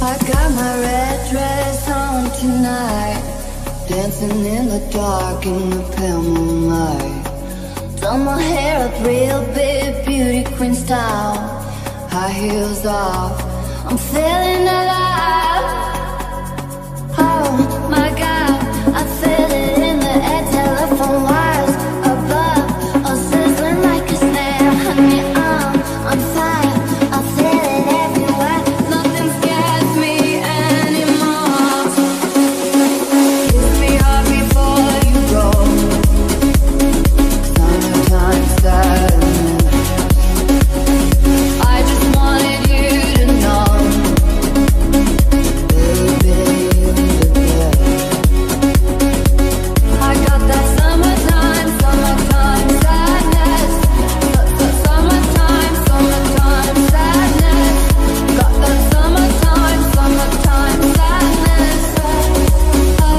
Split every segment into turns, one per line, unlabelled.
I got my red dress on tonight, dancing in the dark in the pale moonlight. Done my hair up real big, beauty queen style, high heels off, I'm feeling alive. Oh my God, I feel it in the air, telephone wires above, all sizzling like a snare. Honey, I'm on fire, I feel it everywhere, nothing scares me anymore. Kiss me hard before you go, summertime sadness. I just wanted you to know, baby. I got that summertime sadness. Summertime sadness. Got that summertime sadness. Oh.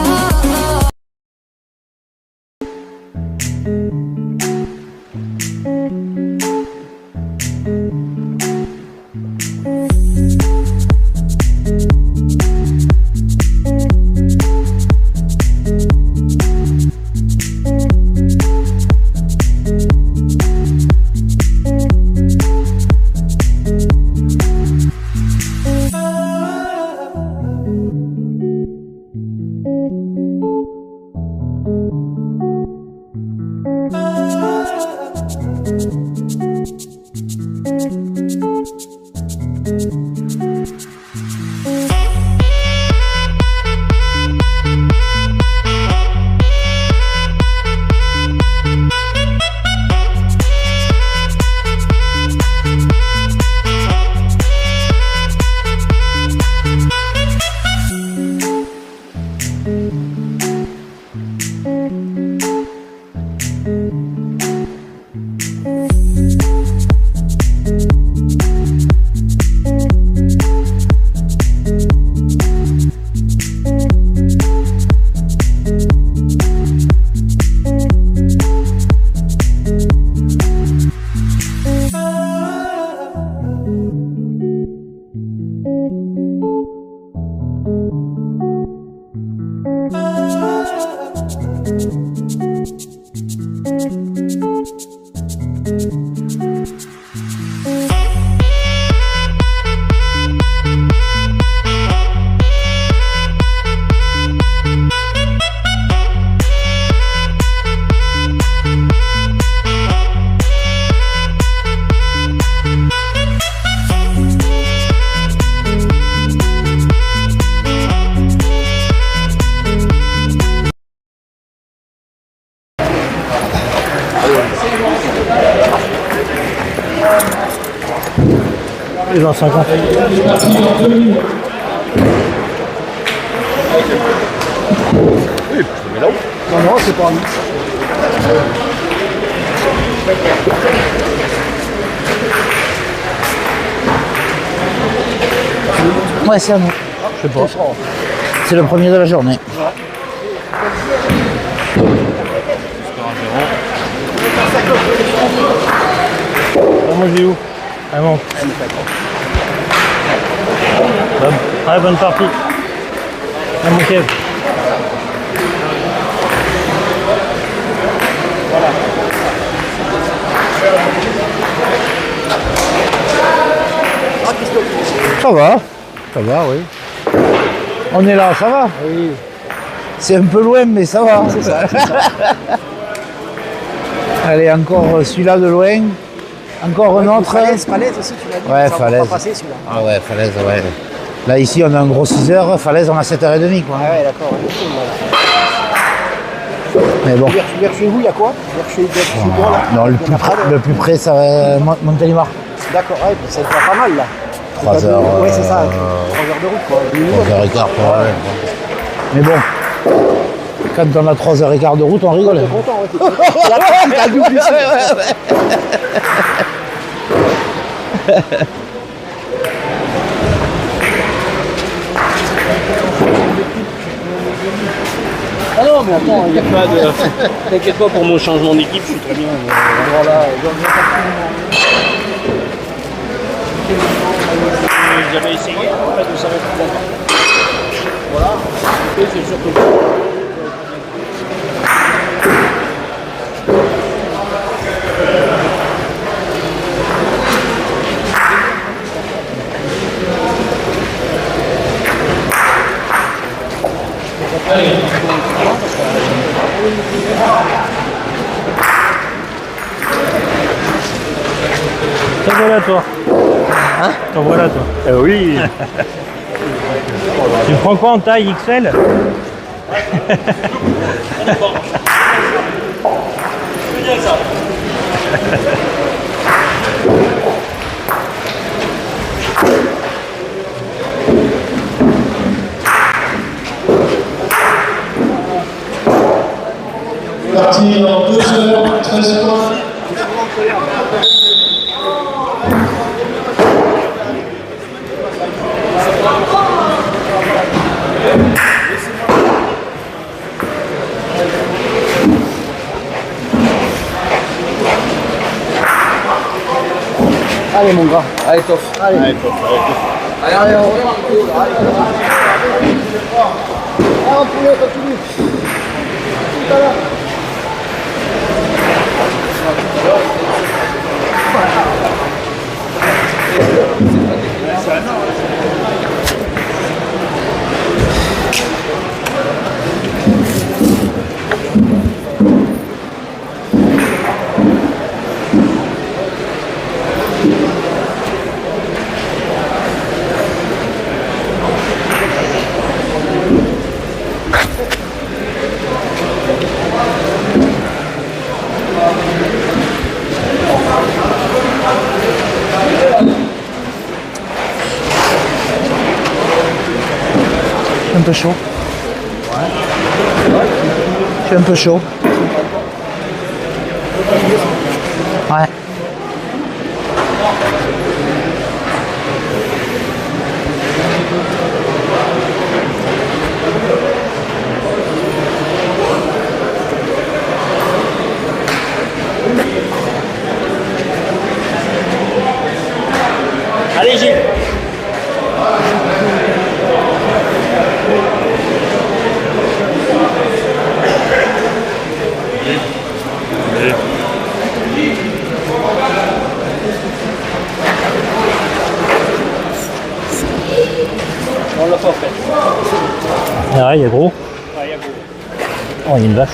Et dans 50.
Oui, mais là-haut.
Non, c'est pas un mix. Ouais, c'est à nous. Je sais pas. C'est le premier de la journée.
Moi je vais où? Ah bon. Ouais, bonne partie. Ah, mon Kev.
Ça va, oui. On est là, ça va?
Oui.
C'est un peu loin, mais ça va.
C'est ça.
Allez, encore celui-là de loin. Encore un autre.
Falaise aussi, tu l'as dit.
Ouais,
ça
falaise.
va pas passer celui-là.
Ah ouais, falaise, ouais. Là, ici, on a un gros 6 heures. Falaise, on a 7h30, quoi.
Ah ouais, d'accord.
Mais bon.
Vers chez vous, il y a quoi? Vers chez toi, là?
Non, le plus près, ça va Montélimar.
D'accord, ouais, ça va pas mal, là.
3 heures.
Ouais, c'est ça. 3 heures de route, quoi.
3h15, ouais. Mais bon, quand on a 3h15 de route, on rigole.
T'es content, ouais. T'as doublé ici.
Ah non, mais attends, il n'y a pas de... T'inquiète pas pour mon changement d'équipe, je suis très bien. Voilà, j'avais essayé en fait, de savoir comment. Voilà. Et c'est surtout.
T'en voilà toi.
Hein?
T'en voilà toi.
Oui.
Tu prends quoi en taille XL?
Parti en 2h13 points.
Allez mon gars, allez Toff. Allez.
Allez, toi, allez, toi.
Allez, on Ah, on poulet, continue. Tout à l'heure.
Un peu chaud. Je suis un peu chaud. Ouais.
Allez Gilles. On l'a pas fait.
Ah ouais, il y a gros.
Ah, il y a beaucoup.
Oh, il y a une vache.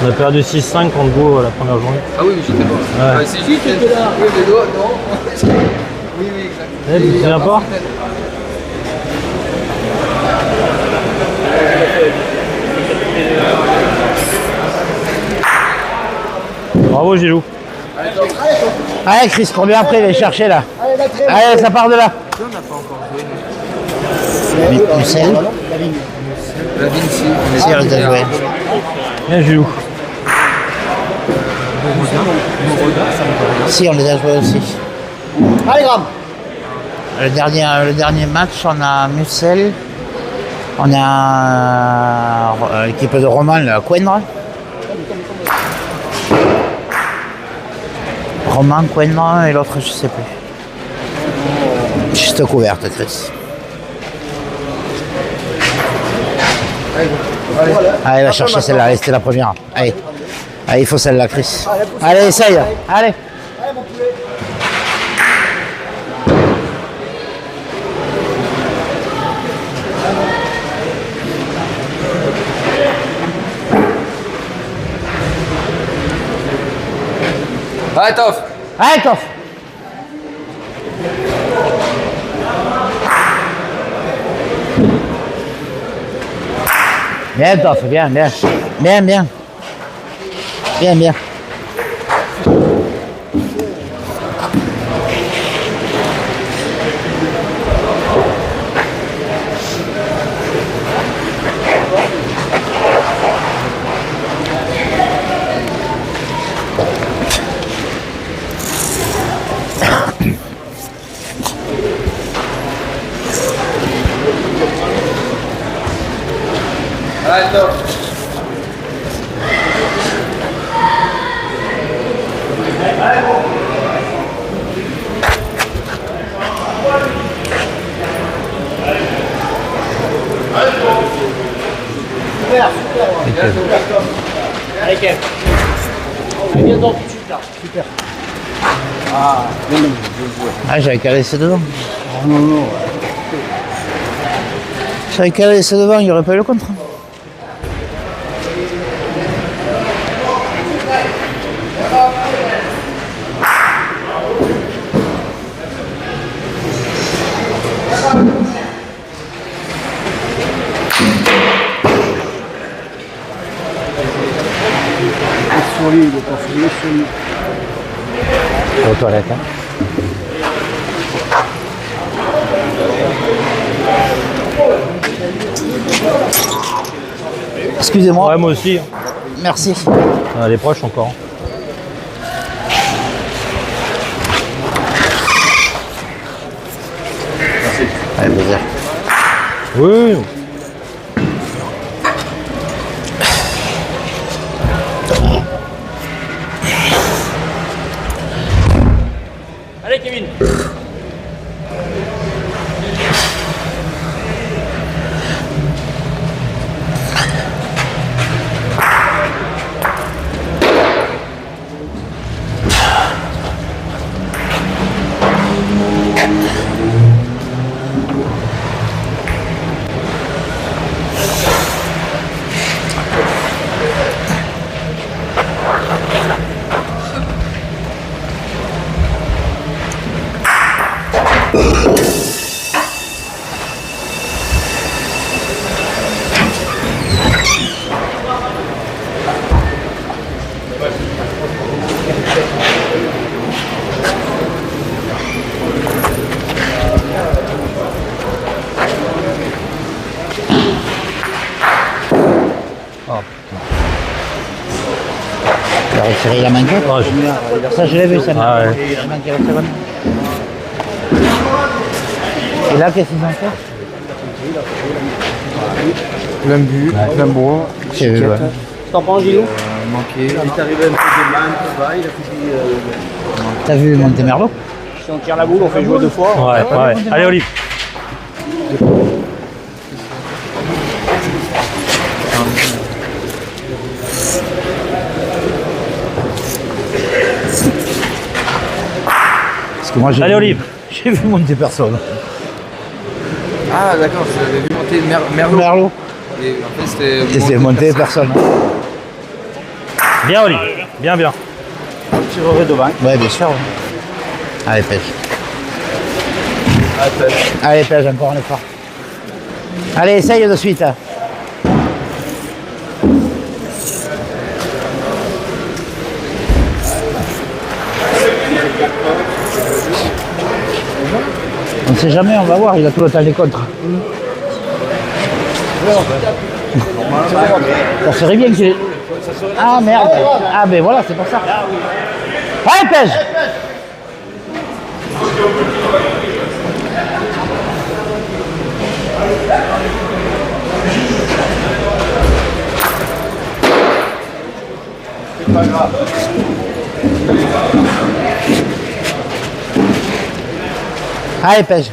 On a perdu 6-5 contre Go la première journée.
Ah oui, mais j'étais pas.
Ouais.
Ah, c'est juste que là. Oui, mais non, non. Oui, oui, exact.
Eh, tu te souviens pas? Bravo Gilou.
Allez Chris, cours bien après, les chercher là. Allez, ça part de là. Mucel.
La Vinci.
Si, on les a joués.
Bien Gilou.
Si, on les a joués aussi.
Allez Graham.
Le dernier match, on a Mucel. On a l'équipe de Roman, le Coindre. Roman, Coindre et l'autre, je sais plus. Juste couverte, Chris. Allez, va chercher celle-là. Allez, c'était la première. Allez. Allez, il faut celle-là, Chris. Allez, essaye. Allez.
Allez mon poulet.
Allez, Toff.
Allez, Toff. Bien, Toff, bien, bien. Bien, bien. Bien, bien.
Allez, Kev. Allez, viens donc tout de suite là. Super.
Ah, j'avais qu'à laisser devant.
Non, non.
J'avais qu'à laisser devant, il n'y aurait pas eu le contre.
Sur lui, il est pas fouillé sur lui.
Aux toilettes. Hein. Excusez-moi.
Ouais, moi aussi.
Merci.
Les proches encore.
Allez, plaisir.
Oui.
Allez, Kevin.
Il a retiré la manquette.
Oh,
Ça, je l'ai vu, ça.
Ah, ouais.
Il a manqué la seconde. Et là, qu'est-ce qu'ils ont fait?
Plein but, plein bois.
J'ai vu, ouais.
T'en prends, Gilou?
Manqué. Il est arrivé un peu de main, un peu bas, il a fait
T'as vu monter Merlot?
Si on tire la boule, on fait jouer 2 fois.
Ouais. Allez, Olive.
Parce que moi,
Allez, Olive.
J'ai vu monter personne.
Ah d'accord, j'avais vu monter Merlot.
Merlot.
Et en fait c'était...
Et c'est monté personne.
Bien, Olive. Bien.
Tirerai devant.
Ouais, bien sûr. Ouais. Allez, pêche. Allez, pêche, encore un effort. Allez, essaye de suite. On ne sait jamais, on va voir, il a tout le temps des contres. Ça serait bien qu'il ait... Ah merde. Ah ben voilà, c'est pour ça. Allez, pêche.
C'est pas grave.
Allez, pêche.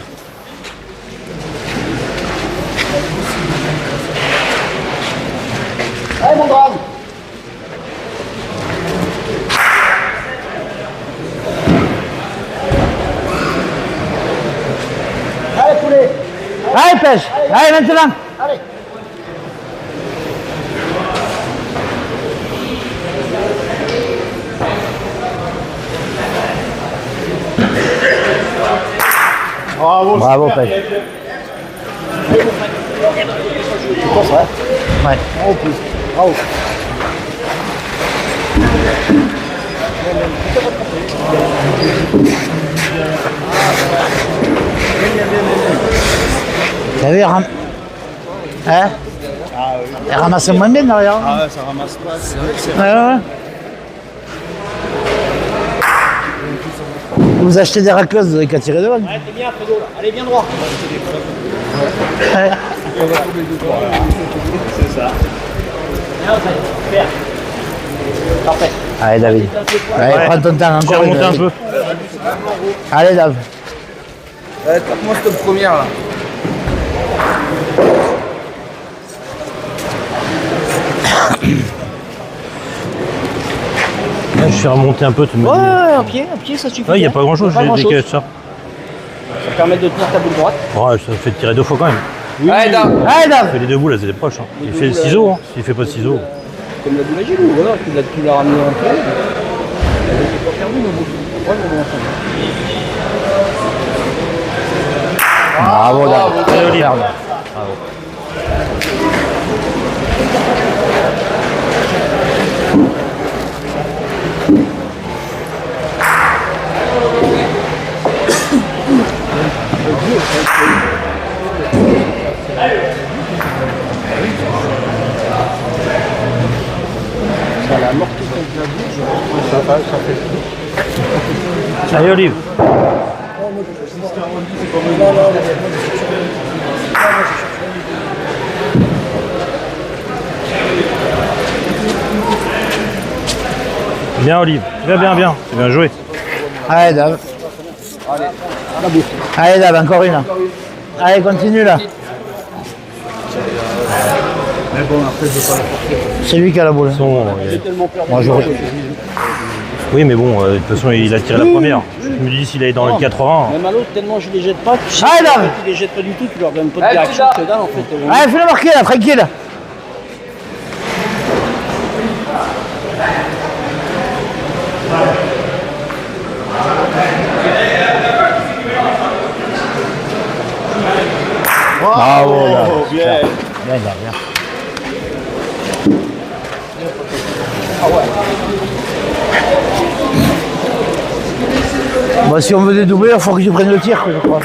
Allez, mon brave. Allez, poulet.
Allez, pêche. Allez, maintenant.
Allez. Bravo.
Bravo, pêche.
Tu penses, ouais?
Ouais.
En plus. Bravo.
T'as vu, hein? Elle ramasse moins bien derrière.
Ah ouais, ça ramasse pas. C'est vrai que c'est...
Ouais. Vous achetez des racleuses, vous avez qu'à tirer devant.
Ouais, t'es bien, Fredo, là. Allez, viens droit.
Ouais.
C'est ça. Parfait.
Allez, David. Allez,
Ouais.
prends ton temps
J'ai
encore.
remonté un
David.
peu.
Allez, Dav.
Tape-moi cette première là.
Là, je suis remonté un peu, tu me dis.
Ouais, un pied, ça suffit.
Ouais, il n'y a pas grand chose,
Pas
j'ai
grand-chose.
décalé ça.
Ça permet de tenir ta boule droite.
Ouais, ça fait tirer 2 fois quand même.
Allez, Dave.
Allez,
Il
Dav.
fait les 2 boules, là, c'était proche. Hein. Il fait le ciseau, hein. S'il fait pas de ciseau.
Comme la boule à Gilou, voilà, tu l'as ramené un peu. Elle n'est pas perdue, nos boules. Après, on va ensemble.
Bravo, Dav.
Allez, Olivier.
Merde.
Ça l'a amorti contre la boule.
Allez, Olive. Bien, Olive. Tu vas bien, bien. C'est bien joué.
Allez, Dav. Allez, Dav, encore une. Allez, continue là. C'est lui qui a la boule. Moi, j'aurais.
Oui, mais bon, de toute façon, il a tiré la première. Je me dis, s'il est dans le 80.
Même à l'autre, tellement je les jette pas, tu sais,
Allez, Dave.
tu les jettes pas du tout, tu leur donnes pas de direction, que dalle en fait.
Allez, fais-le marquer là, tranquille. Bravo, Dav.
Bien.
Bien, Dav, bien. Bon, si on veut dédoubler, il faut que tu prennes le tir, je crois.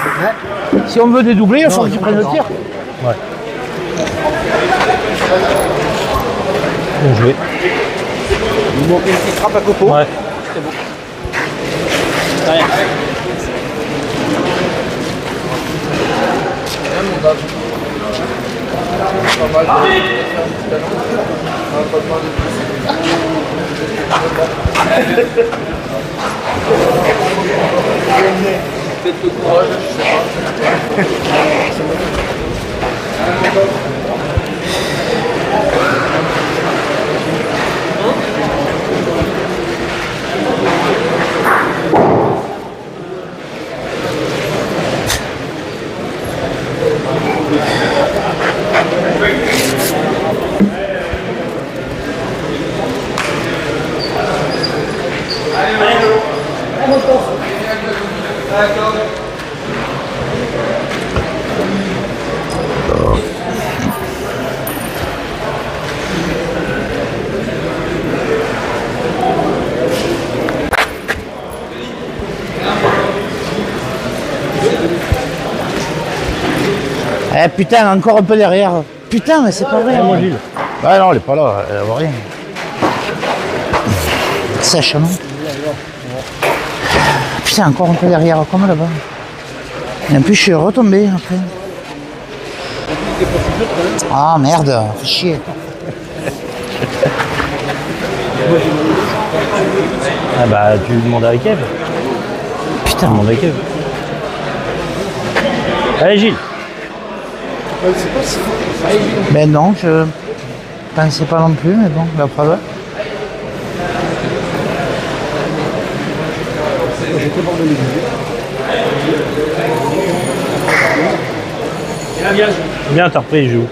Si on veut dédoubler, il faut que tu prennes le tir.
Ouais. Bien joué.
Il manque une petite trappe à coco.
Ouais.
Rien.
Peut-être le courage, je sais
Eh putain, encore un peu derrière. Putain, mais c'est pas vrai.
Mon Gilles.
Bah non, elle est pas là, elle voit rien. Sèche, non? Putain, encore un peu derrière, comme là-bas. Et en plus, je suis retombé après. Ah merde, fais chier.
Ah bah, tu demandes à Kev. Putain, demande à Kev. Allez, Gilles.
Ben non, je pensais pas non plus, mais bon, la preuve.
Bien, t'as repris, il joue.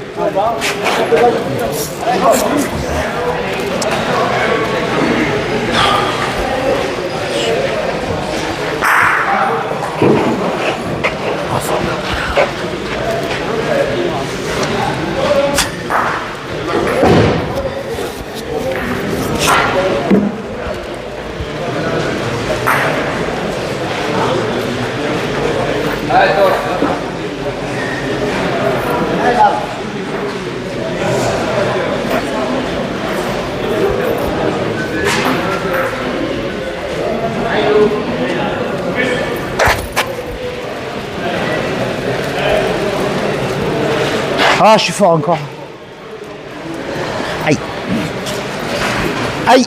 Ah, je suis fort encore. Aïe. Aïe.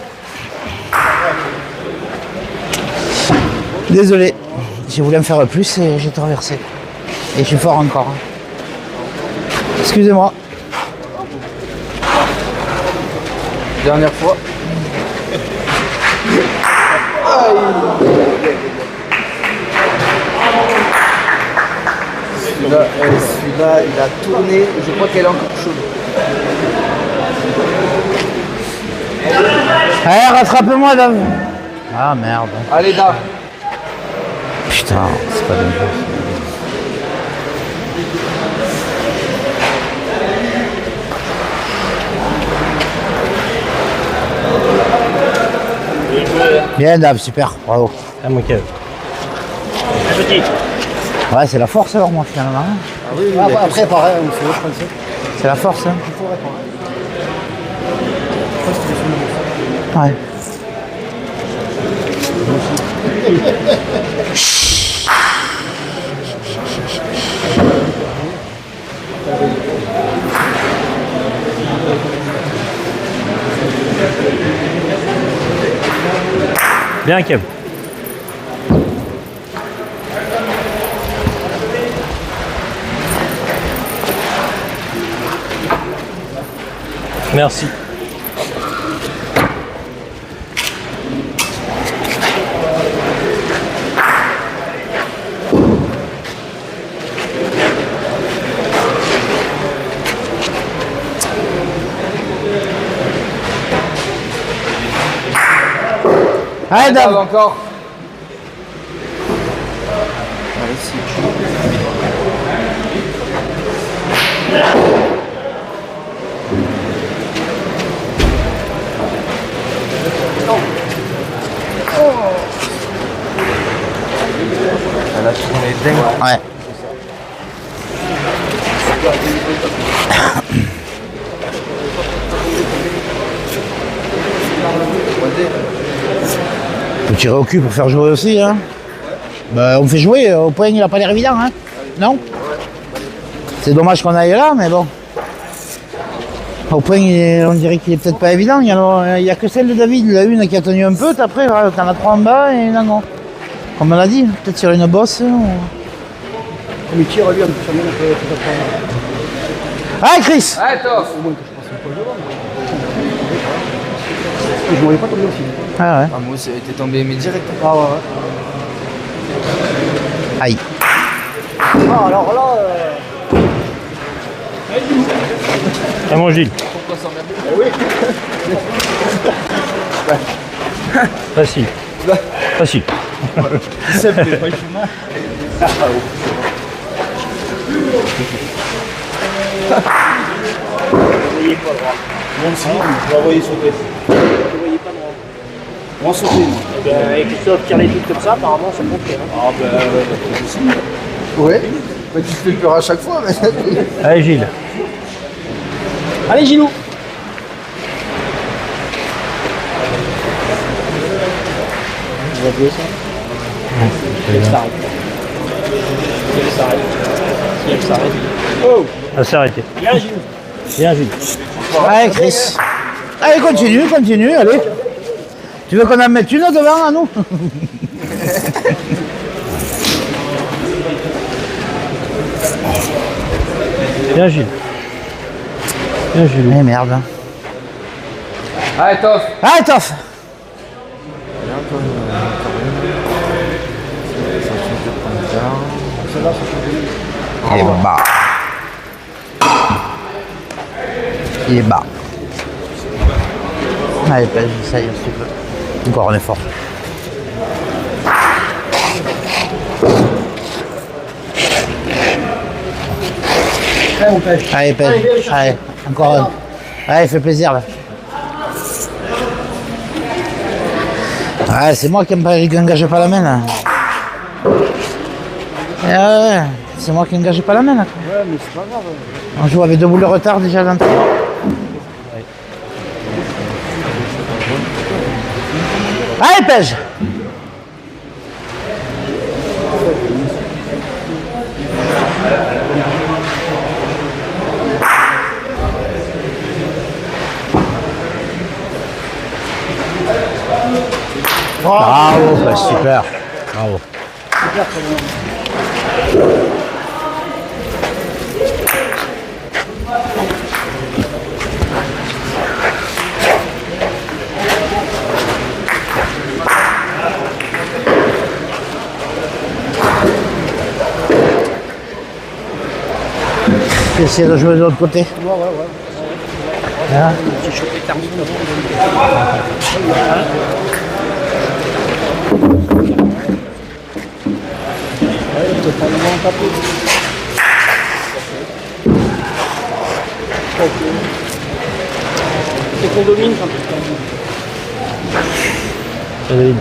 Désolé. J'ai voulu me faire plus et j'ai traversé. Et je suis fort encore. Excusez-moi.
Dernière fois. Celui-là, il a tourné. Je crois qu'elle est encore chaude.
Allez, rattrape-moi, Dave. Ah, merde.
Allez, Dave.
Putain, c'est pas dingue. Bien, Dave, super, bravo.
Ah, mon Kev. Petit.
Ouais, c'est la force alors, moi, finalement.
Après, pareil, on fait, je pense.
C'est la force, hein.
Il faut répondre.
Ouais.
Bien, Kev. Merci.
Allez,
Dave
Dave.
encore. Allez, si Elle a tourné dingue.
Ouais. Faut tirer au cul pour faire jouer aussi, hein. Bah, on fait jouer, au point il a pas l'air évident, hein. Non? C'est dommage qu'on aille là, mais bon. Au point, on dirait qu'il est peut-être pas évident. Il y a que celle de David, la une qui a tenu un peu, après, t'en as trois en bas et une en haut. Comme on l'a dit, peut-être sur une bosse.
Comme il tire, lui, on peut
Ah, Chris!
Allez, Toff.
je ne voyais pas tomber aussi.
Ah ouais.
Ah, moi aussi, t'es tombé, mais direct.
Ah ouais.
Aïe.
Ah, alors là.
Ah, mon Gilles.
Pourquoi s'emmerder?
Facile. Facile.
Moi aussi, je vais envoyer sauter.
Je voyais pas droit.
Moi sauter.
Et Christophe tire les trucs comme ça, apparemment, ça compte bien.
Ah ben, pas possible.
Ouais. Mais tu te fais peur à chaque fois, mais.
Allez, Gilles.
Allez, Gilou. On va jouer ça. Si elle s'arrête. Si elle s'arrête. Si elle s'arrête. Oh!
Elle s'est arrêtée.
Bien, Gilou.
Bien, Gilles.
Allez, Chris. Allez, continue, allez. Tu veux qu'on en mette une devant à nous?
Bien, Gilles. Bien, Gilles.
Eh merde.
Allez, Toff.
Allez, Toff. Il est bas. Il est bas. Allez, pèse, ça y est, s'il te plaît. Encore, on est fort.
Allez, on pêche.
Allez, pèse.
Allez, viens le chercher.
Allez, encore un. Allez, fais plaisir là. Ouais, c'est moi qui n'engage pas la main là. Ouais, c'est moi qui n'engage pas la main là.
Ouais, mais c'est pas grave.
On joue avec 2 boules de retard déjà à l'entrée. Allez, pêche. Bravo, bah, super. Bravo. Tu essaies de jouer de l'autre côté. Hein?
C'est qu'on domine quand
David.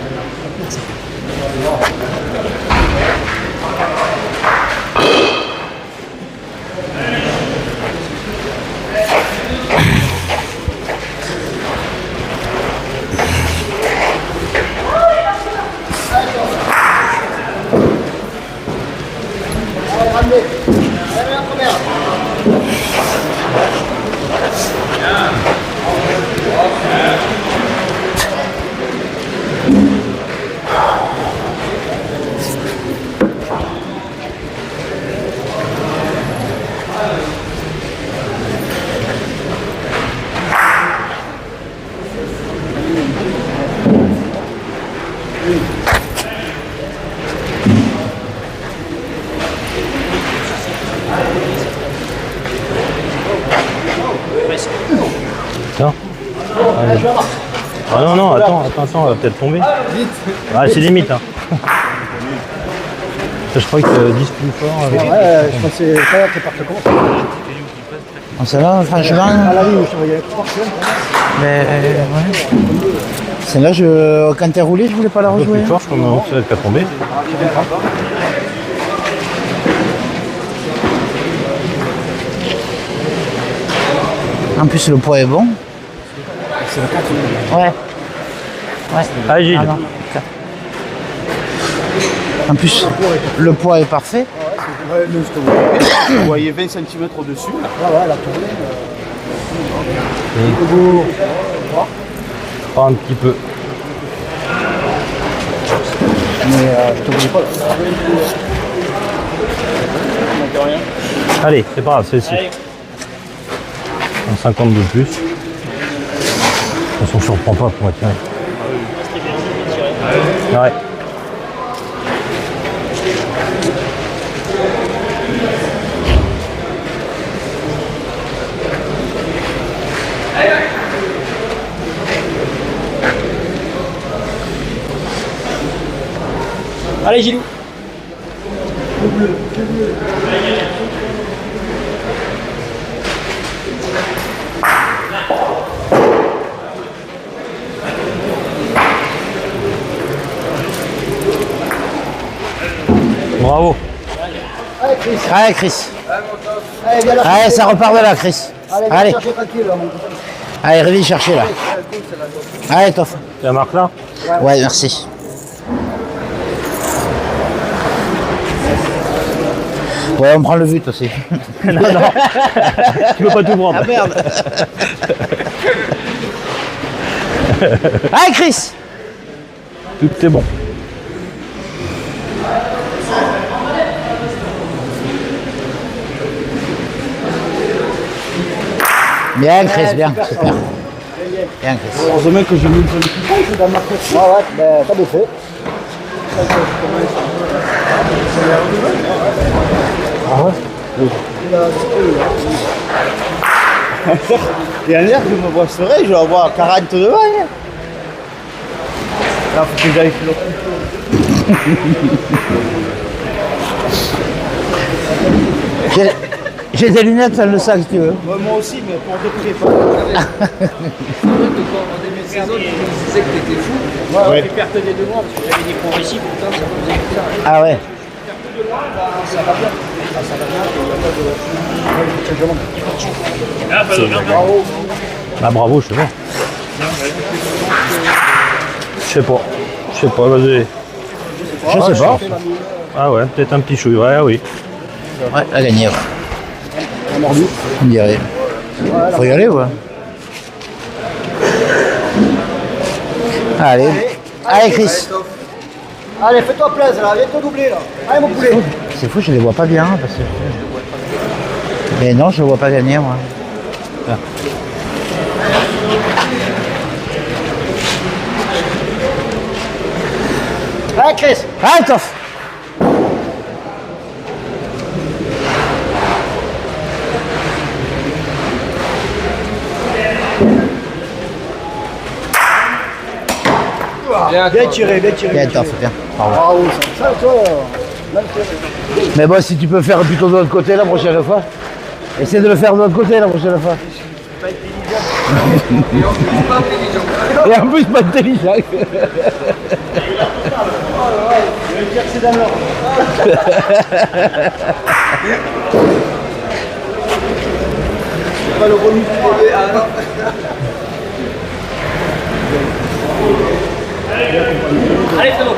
Tiens. Allez. Ah non, non, attends, elle va peut-être tomber. Ah, c'est limite. Hein. Je crois que 10 plus fort. Avec...
Ouais, je pensais pas que partait comme ça.
Ah, ça va, franchement.
À la ligne, je voyais pas.
Mais ouais. Celle-là, quand elle roulait, je voulais pas la
Un peu
rejouer.
plus fort, je crois que c'est elle qui a tombé.
En plus, le poids est bon. Ouais. Ouais.
Allez, Gilles.
Ah, non. En plus, le poids est parfait.
Ouais, nous, ce que vous voyez 20 cm au-dessus. Là.
Ouais, ouais, la tournée.
Pas un petit peu.
Mais je te voulais pas.
Allez, c'est pas grave, celle-ci. Un 50 de plus. De toute façon, je ne reprends pas pour tirer. Ouais.
Allez, Gilou.
Bravo.
Allez, Chris. Allez, ça repart de là, Chris. Allez. Allez, reviens chercher là. Allez, Toff.
Tu la marques là?
Ouais, merci. Ouais, on prend le but aussi.
Non, non. Tu peux pas tout prendre.
Ah merde. Allez, Chris.
Tout est bon.
Bien, Chris, bien. Super. Bien, Chris.
Heureusement que j'ai mis une seule équipe dans ma tête.
Ouais, ouais, ben, t'as bien fait.
Et en l'air, je me vois serein, je vais avoir 40 devant. Hein. Là, faut que j'aille l'autre.
J'ai des lunettes dans le sac si tu veux.
Ouais, moi aussi, mais pour de près. Pas.
Quand on début de saison, tu me disais que t'étais fou.
Ouais.
Tu perdais des devants parce que j'avais des progressifs, pourtant ça faisait tout ça.
Ah ouais.
Ça va bien. Ça va bien, il n'y a pas de.
Ah bravo, je sais pas. Je sais pas, vas-y.
Je sais pas.
Ah ouais, peut-être un petit chouille, ouais, oui.
Ouais, elle a gagné. Ouais. On dirait. Faut y aller, ouais. Allez, Allez, Chris.
Allez, fais-toi plaisir là, viens te doubler là. Allez mon poulet.
C'est fou, je les vois pas bien. Parce que... Mais non, je ne vois pas gagner, moi. Ah.
Allez Chris.
Allez, Toff.
Bien tiré, bien tiré.
Bien, Toff, bien.
Bravo, ça toi.
Mais bon, si tu peux faire plutôt de l'autre côté la prochaine fois. Essaie de le faire de l'autre côté la prochaine fois. Et en plus, pas intelligent.
C'est dans l'ordre. Pas le remis du bébé, alors.
Allez, c'est bon.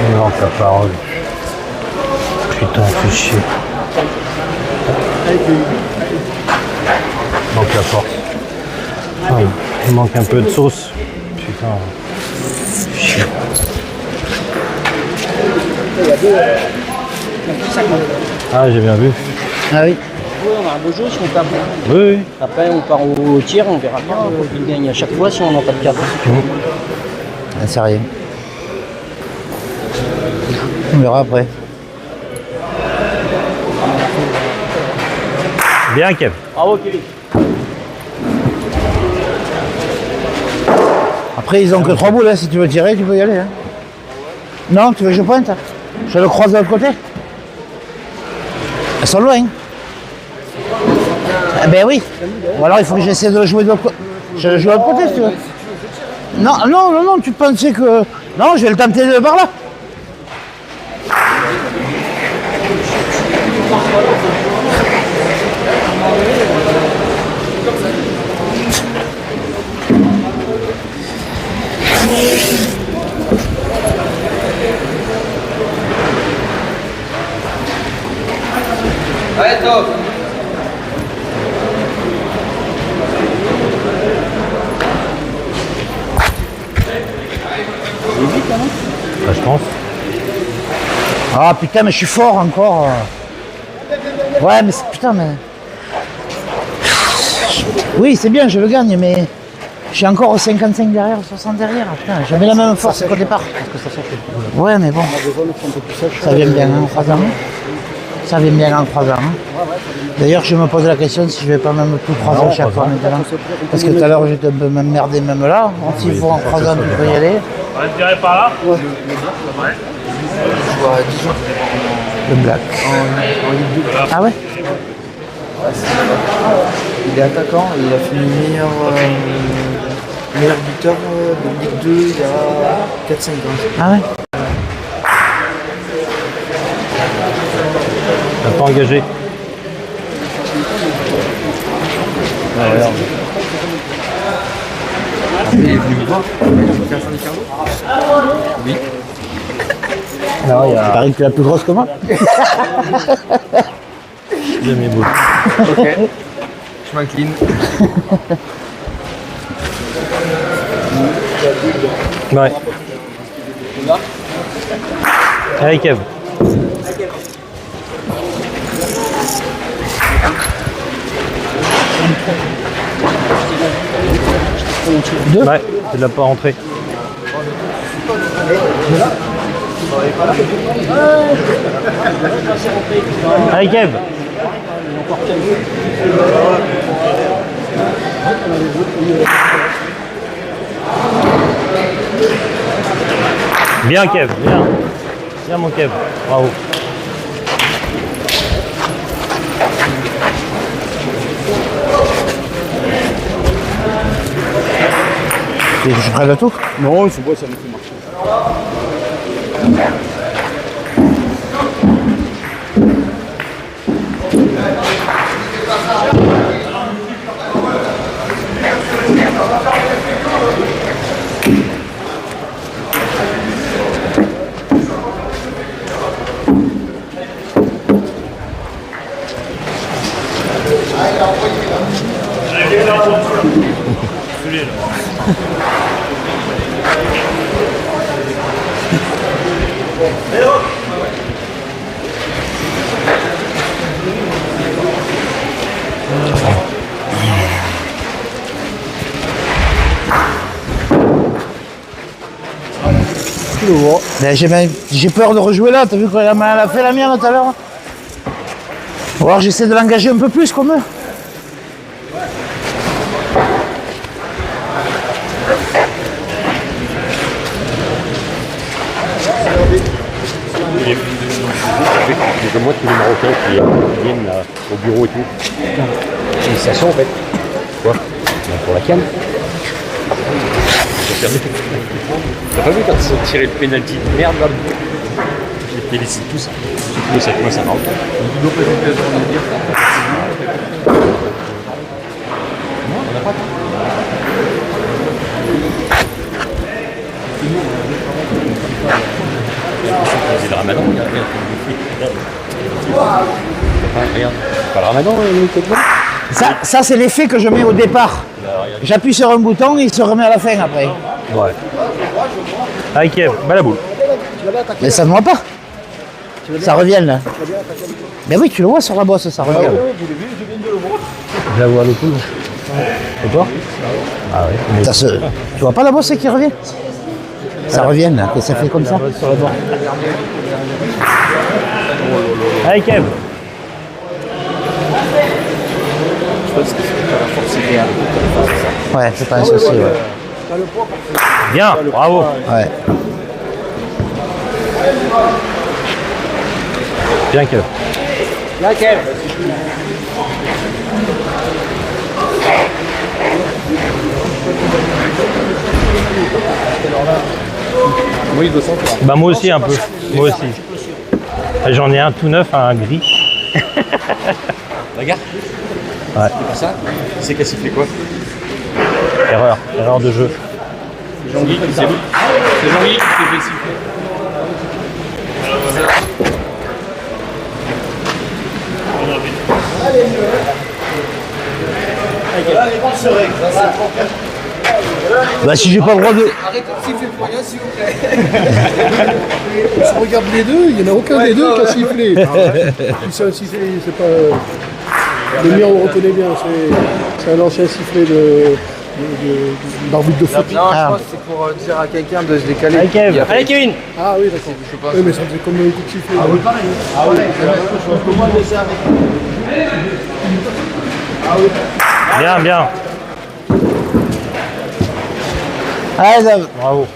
Il manque la parole. Putain, fais chier. Il manque la force. Ah, il manque un peu de sauce. Putain. Chier. Ah, j'ai bien vu.
Ah oui.
Oui, on a un beau jeu si on tape.
Oui, oui.
Après, on part au tir, on verra bien qui gagne à chaque fois si on n'a pas de carte.
Ah, c'est rien. On verra après.
Bien, Kev.
Bravo, Kevin.
Après, ils ont que 3 boules, hein. Si tu veux tirer, tu peux y aller. Hein. Non, tu veux que je pointe? Je le croise de l'autre côté? Elles sont loin. Ah, ben oui. Ou alors il faut que j'essaie de le jouer de l'autre côté. Je le joue de l'autre côté si tu veux. Non, non, non, non, tu pensais que... Non, je vais le tenter de par là.
Allez, top.
Bah, je pense.
Ah putain, mais je suis fort encore. Ouais, mais putain, mais... Oui, c'est bien, je le gagne, mais... Je suis encore au 55 derrière, 60 derrière. Putain, j'avais la même force qu'au départ. Ouais, mais bon. Ça vient bien en croisant. Ça vient bien en croisant. D'ailleurs, je me pose la question si je vais pas même tout croiser chaque fois maintenant. Parce que tout à l'heure, j'étais un peu même merdé même là. S'il faut en croisant, tu peux y aller.
On va tirer par là.
Je vois Dijon.
Le black.
En Ligue 2.
Ah ouais?
Il est attaquant et il a fini meilleur buteur de Ligue 2 il y a 4-5 ans.
Ah ouais?
T'as pas engagé.
Il est venu me voir. Il a fait un Carlo. Oui.
Non, il y
Il
a
paraît que tu es la plus grosse que moi.
demi-boule.
Ok. Je m'incline.
Ouais. Allez, Kev.
Deux?
Ouais, tu l'as pas rentré. Allez, Kev. Bien, Kev, bien. Bien, mon Kev. Bravo.
Et je prends le tout?
Non, il faut pas, ça me fait marcher.
Tu le vois. Mais j'ai peur de rejouer là, t'as vu quand elle a fait la mienne tout à l'heure. Ou alors j'essaie de l'engager un peu plus comme eux.
C'est moi tous les Marocains qui viennent là, au bureau et tout. Félicitations en fait. Quoi? Pour la canne. T'as pas vu quand ils ont tiré le pénalty de merde là? Je les félicite tous. Surtout le 7 mois, ça marche. C'est le ramadan, regarde. Regarde, c'est pas le ramadan,
Ça c'est l'effet que je mets au départ. J'appuie sur un bouton et il se remet à la fin après.
Ouais. Allez Kev, bas la boule.
Mais ça ne voit pas. Ça revient là. Mais oui, tu le vois sur la bosse, ça revient.
Je la vois à l'autre. Et toi? Ah oui.
Tu vois pas la bosse qui revient? Ça revient là, que ça fait comme ça.
Sur la borne. Allez Kev.
Je pense que c'est la force idéale.
Ouais, je pense aussi. Ouais.
Bien, bravo.
Ouais.
Bien Kev.
Là, Kev. Oui, il doit sentir.
Bah moi aussi un peu. Moi aussi. J'en ai un tout neuf, un gris.
Regarde.
Ouais.
C'est pas ça? C'est qu'a sifflé quoi?
Erreur de jeu.
C'est Jean-Guy qui s'est fait siffler.
Bah si j'ai pas le droit de...
Arrêtez de siffler pour rien, s'il vous plaît.
Je regarde les deux, il n'y en a aucun des deux qui a sifflé. C'est un sifflet, c'est pas. Le mien, on le reconnaît bien, c'est un ancien sifflet d'arbitre de foot.
Non, je pense que c'est pour dire à quelqu'un de se décaler.
Allez Kev. Allez Kevin.
Ah oui, d'accord. Oui, mais ça faisait comme un coup de sifflet.
Ah oui, pareil. Ah oui, je peux moi laisser avec.
Bien, bien.
Allez, Dave.
Bravo.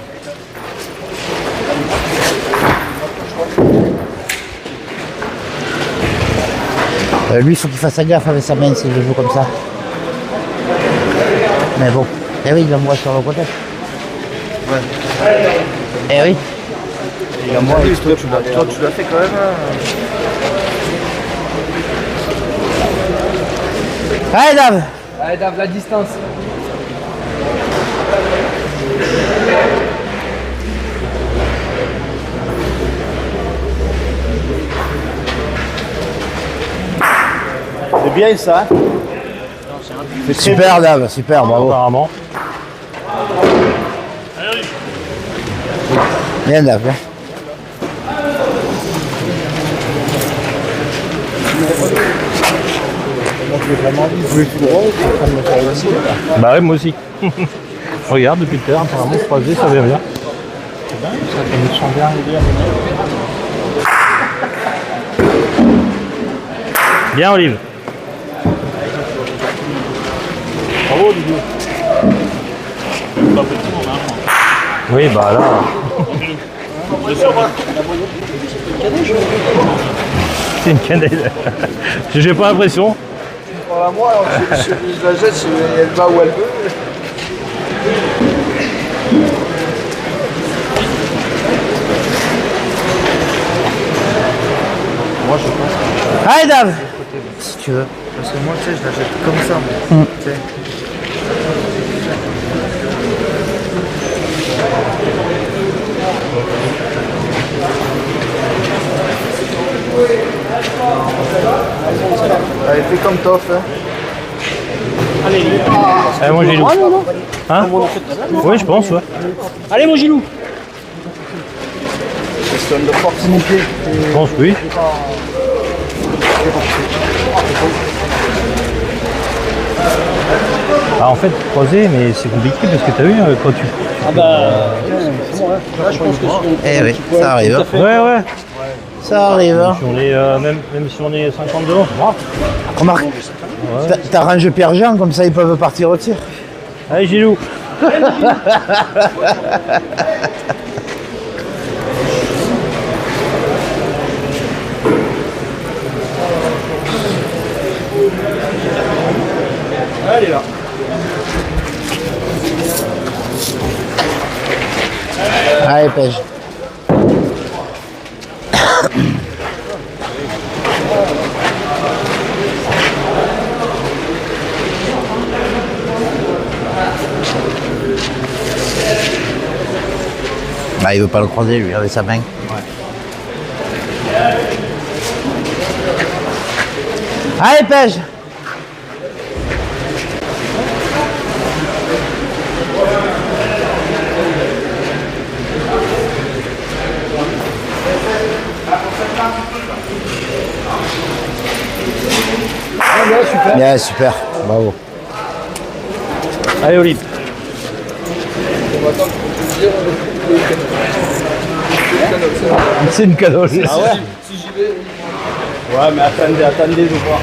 Lui, il faut qu'il fasse gaffe avec sa main s'il joue comme ça. Mais bon. Eh oui, il l'envoie sur le côté. Ouais. Eh oui.
Et moi, toi, tu l'as fait quand même.
Allez, Dave.
Allez, Dave, la distance.
C'est bien ça. Hein.
Super, Dave. Super, bravo.
Apparemment.
Bien, Dave. Bien.
Bah ouais, moi aussi. Regarde, depuis tout à l'heure, apparemment, croisé, ça vient bien. Bien, Olive.
Bravo, Olivier.
Oui, bah là. C'est une cannelle. J'ai pas l'impression.
Voilà, moi, alors, je la jette, elle va où elle veut. Moi, je pense que
Allez, Dave. Si tu veux.
parce que moi, tu sais, je la jette comme ça. Moi. Tu sais. Allez, fais comme Toff. Hein.
Allez, mon Gilou. Hein? Oui, je pense, ouais. Allez, mon Gilou.
Question de force. Mon pied.
Je pense, oui. Ah, en fait, croiser, mais c'est compliqué parce que t'as vu quand tu.
Ah bah, c'est bon, là je pense que
Eh oui, ça arrive.
Ouais, ouais.
Ça arrive.
Si on est, même si on est 50 devant, c'est grave.
Remarque, t'arranges Pierre-Jean, comme ça ils peuvent partir au tir.
Allez, Gilou.
Allez là.
Allez, pêche. Bah, il veut pas le croiser lui avec sa main. Allez, pêche. Bien, super, bravo.
Allez, Olive. C'est une cadeau.
Ah ouais. Si j'y vais. Ouais, mais attendez de voir.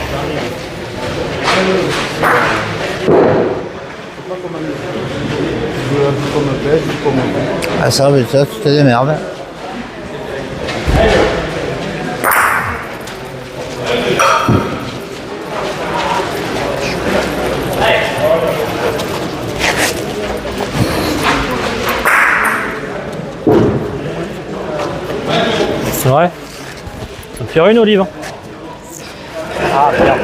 Ah ça, mais ça, tu te démerdes.
C'est vrai. Ça te faire une olive. Ah merde.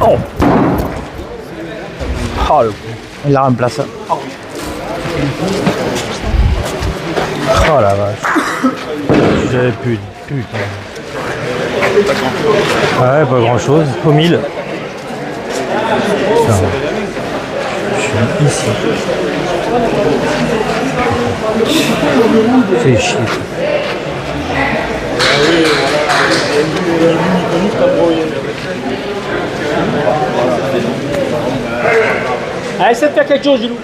Oh. Oh le coup.
Il la remplace.
Oh la vache. J'avais plus. Putain. Ouais, pas grand chose. Au 1000. Putain. Je suis ici. C'est chier.
Allez, essaie de faire quelque chose, Gilou.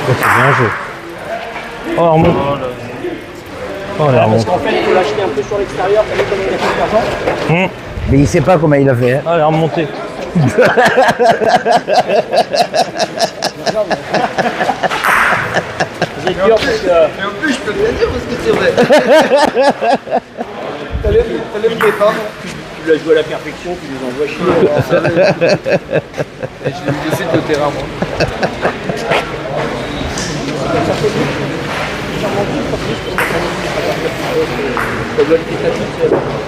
C'est bien joué. Oh, elle remonte. Oh, elle
Parce
remonte.
qu'en fait, il faut l'acheter un peu sur l'extérieur, t'as vu comment il a fait l'argent.
Mais il sait pas comment il a fait. Hein.
Ah, elle est remontée.
J'ai dur parce que.
Et en plus, je peux rien dire parce que c'est vrai. T'allais me défendre.
Tu l'as joué à la perfection, tu les envoies chier.
Et je l'ai laissé de terrain, moi.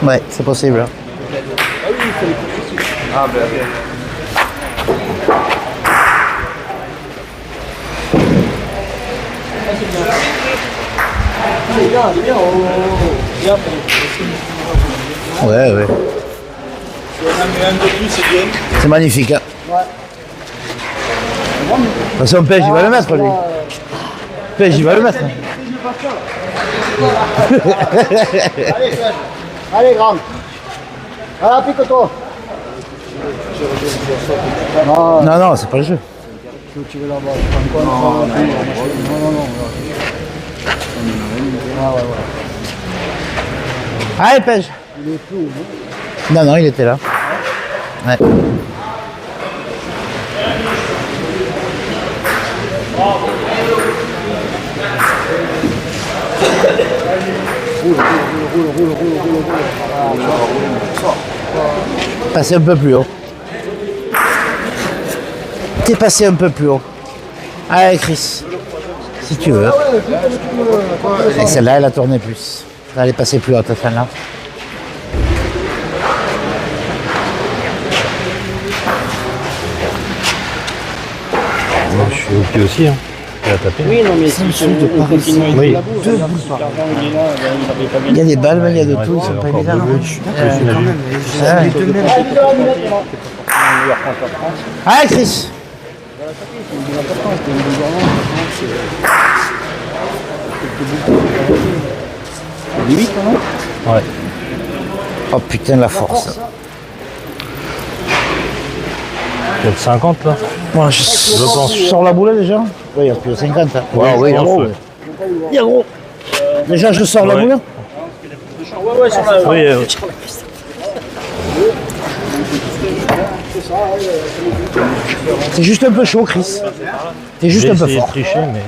Ouais, c'est possible.
Ah ben.
Il est bien, bien.
Ouais, ouais.
Si on en met un de plus, c'est bien.
C'est magnifique. Hein. De toute façon, Pêche, il va le mettre, lui. Pêche, il va le mettre.
Allez, allez, grand. Ah, pique-toi.
Non, non, c'est pas le jeu.
Tu veux l'avoir non, non. Ah, ouais.
Allez, Pêche.
Il est plus,
Non, non, il était là. Ouais. Passez un peu plus haut. T'es passé un peu plus haut. Allez, Chris. Si tu veux. Et celle-là, elle a tourné plus. Elle est passée plus haute, celle-là.
Moi, je suis au pied aussi. Hein. Il a tapé.
Oui, non, mais si on continue avec
Oui.
la bourse, regarde, si Perdant, il est là, il avait pas
Il y a
gagné.
des balles, mais il y a de tout, ils sont
encore
pas évidents.
deux
hein.
gauches.
Ouais. Allez, Chris.
Ouais.
Oh putain, la force.
Peut-être 50 là.
Moi, je sors la boule déjà. Oui, il y a plus de 50. Hein.
Ouais,
oui, il y a
je pense,
gros.
ouais.
Il y a gros. Déjà, je sors la
Ouais.
boule.
Ouais, sur la.
Oui,
C'est juste un peu chaud, Chris. C'est juste
j'ai
un peu
essayé de
fort.
tricher, mais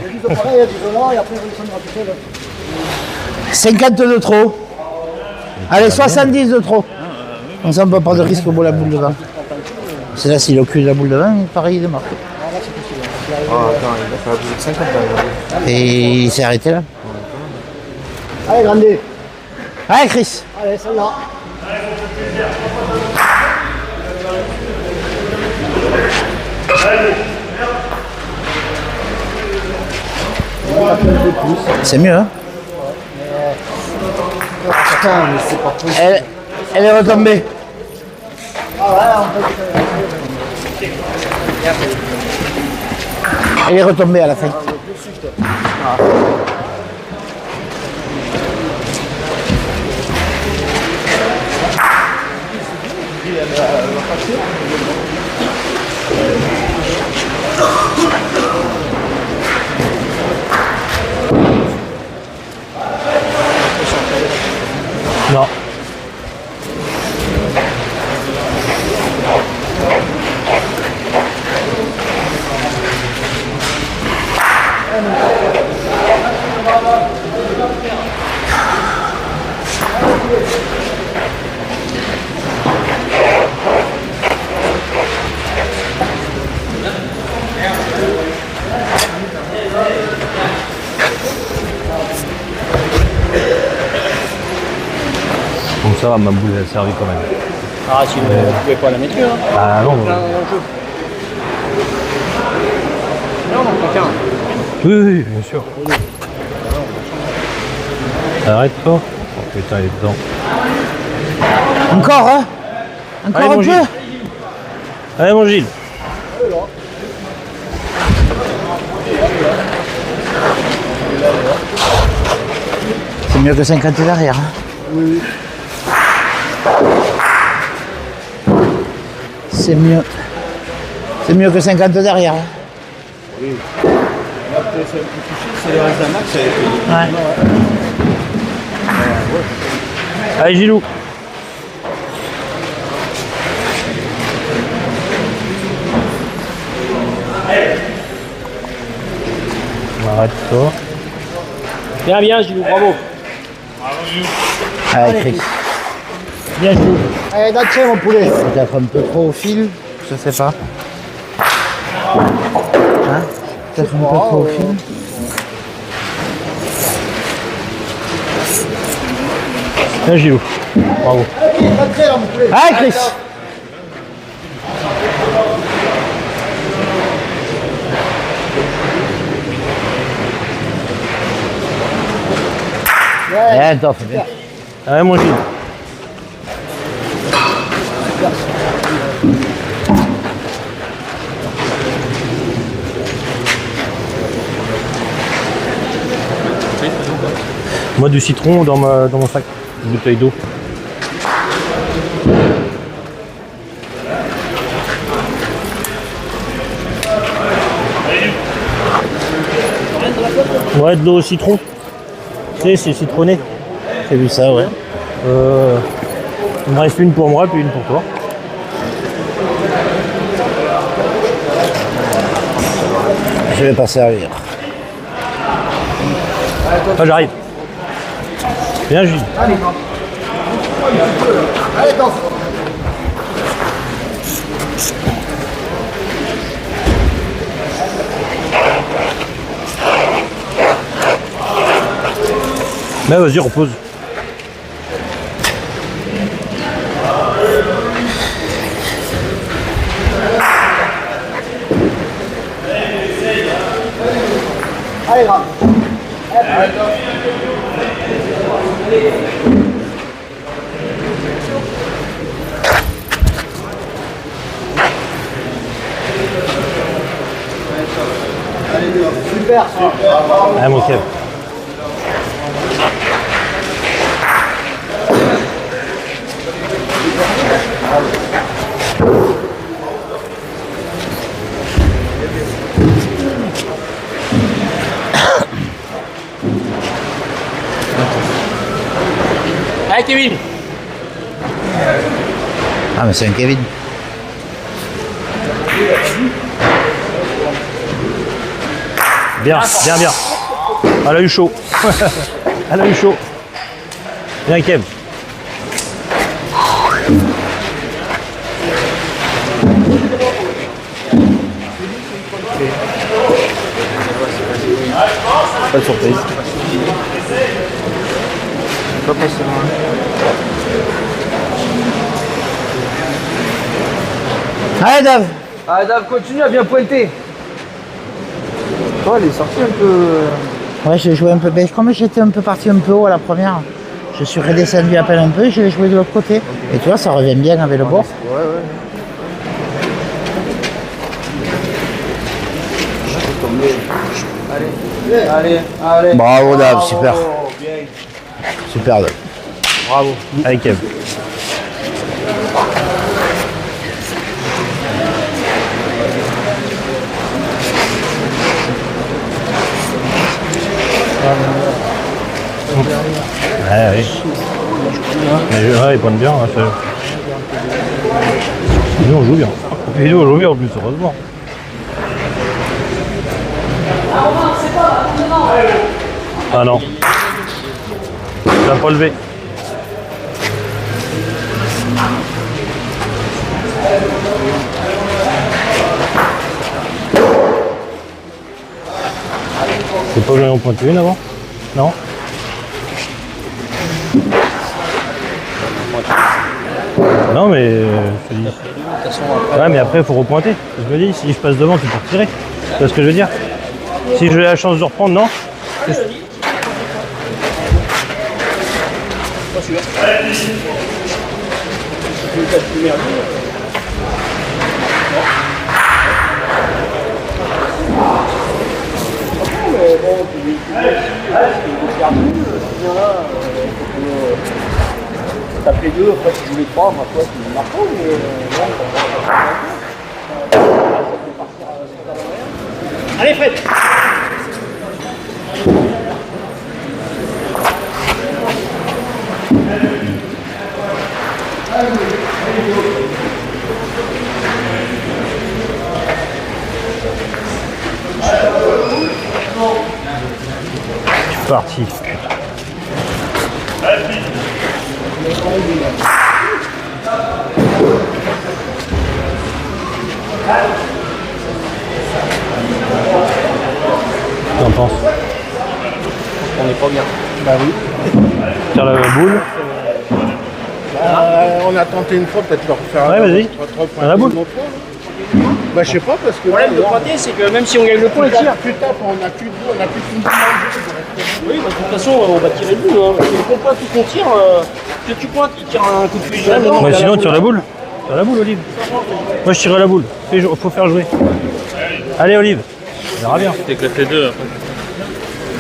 50 de trop. Allez, 70 de trop. Comme ça, on ne peut pas de risque pour la boule de vin. C'est là, s'il occupe la boule de vin, pareil, il démarre.
Ah, attends, il a fait abuser de 50 là.
Et il s'est arrêté là.
Allez, Grandé.
Allez, Chris.
Allez, celle-là.
C'est mieux, hein.
Putain, mais c'est pas possible.
Elle est retombée. Elle est retombée à la fin.
non. Bon, ça va, ma boule elle a servi quand même.
Ah, si vous ne pouvez pas la mettre mieux. Hein.
Ah non,
Plein d'enjeux. Non, non, quelqu'un.
oui, oui, bien sûr. Arrête-toi. Oh putain, il est dedans.
Encore, hein. Encore
Allez,
un
mon
peu.
Gilles. Allez, mon Gilles.
C'est mieux que 50 derrière. Hein.
Oui, oui.
C'est mieux. C'est mieux que 50 derrière. Hein.
C'est le reste d'un match, ça a été.
Ouais.
Allez, Gilou. Arrête-toi.
Bien, bien, Gilou, bravo.
Allez, Chris.
Bien joué. Allez, Datché, mon poulet.
Peut-être un peu trop au fil. Je sais pas. Hein. Peut-être un peu trop au fil.
Bien, Gilou. Bravo.
Datché, là, mon poulet.
Allez, Chris. Eh, top, c'est bien.
Allez, mon Gilles. Moi, du citron dans mon sac. Une bouteille d'eau. Ouais, de l'eau au citron. Tu sais, c'est citronné.
J'ai vu ça, ouais.
Il me reste une pour moi, puis une pour toi.
Je vais pas servir.
Ah, j'arrive. Viens, Gilles.
Allez, danse.
Mais vas-y, repose.
Allez, Ram. Super.
Ah, mon Kev.
Allez, Kevin.
Ah, mais c'est un Kevin.
Bien, bien, bien. Elle a eu chaud. Elle a eu chaud. Bien, Kev.
Pas de surprise. Pas passé loin.
Allez, Dave.
Allez, Dave, continue à bien pointer.
Toi, elle est sortie un peu.
Ouais, j'ai joué un peu. Ben, comme j'étais un peu parti un peu haut à la première, je suis redescendu à peine un peu et je l'ai joué de l'autre côté. Et tu vois, ça revient bien avec le bord.
Ouais, ouais.
Allez, allez.
Bravo, Dave, super. Super, Dave.
Bravo. Allez, Kev. Ouais, oui. Mais ouais, ils pointent bien. Hein, nous, on joue bien. Et nous, on joue bien en plus, heureusement. Ah non. Il n'a pas levé. C'est pas que j'en ai pointé une avant? Non? Non mais je te dis. Ouais mais après il faut repointer. Je me dis si je passe devant c'est pour tirer. Tu vois ce que je veux dire? Si j'ai la chance de reprendre, non?
Tape les deux, après si je voulais trois, ma foi, c'est une marque, mais allez Fred.
C'est parti. T'en penses?
On est pas bien.
Bah oui.
Tire la boule.
On a tenté une fois, peut-être leur faire
Ouais, vas-y.
à
la boule.
Bah je sais pas parce que
Le problème de pointer, c'est que même si on gagne le point, il tire.
tu tapes, on a plus de boule.
Oui, bah, de toute façon, on va tirer le bout. Hein. Si on pointe ou qu'on tire, que tu pointes, il tire un coup de fusil.
Ouais, sinon tire la boule. Tire la boule, Olive. Moi je tire la boule. Faut faire jouer. Allez, Olive. On verra bien.
T'éclates les deux après.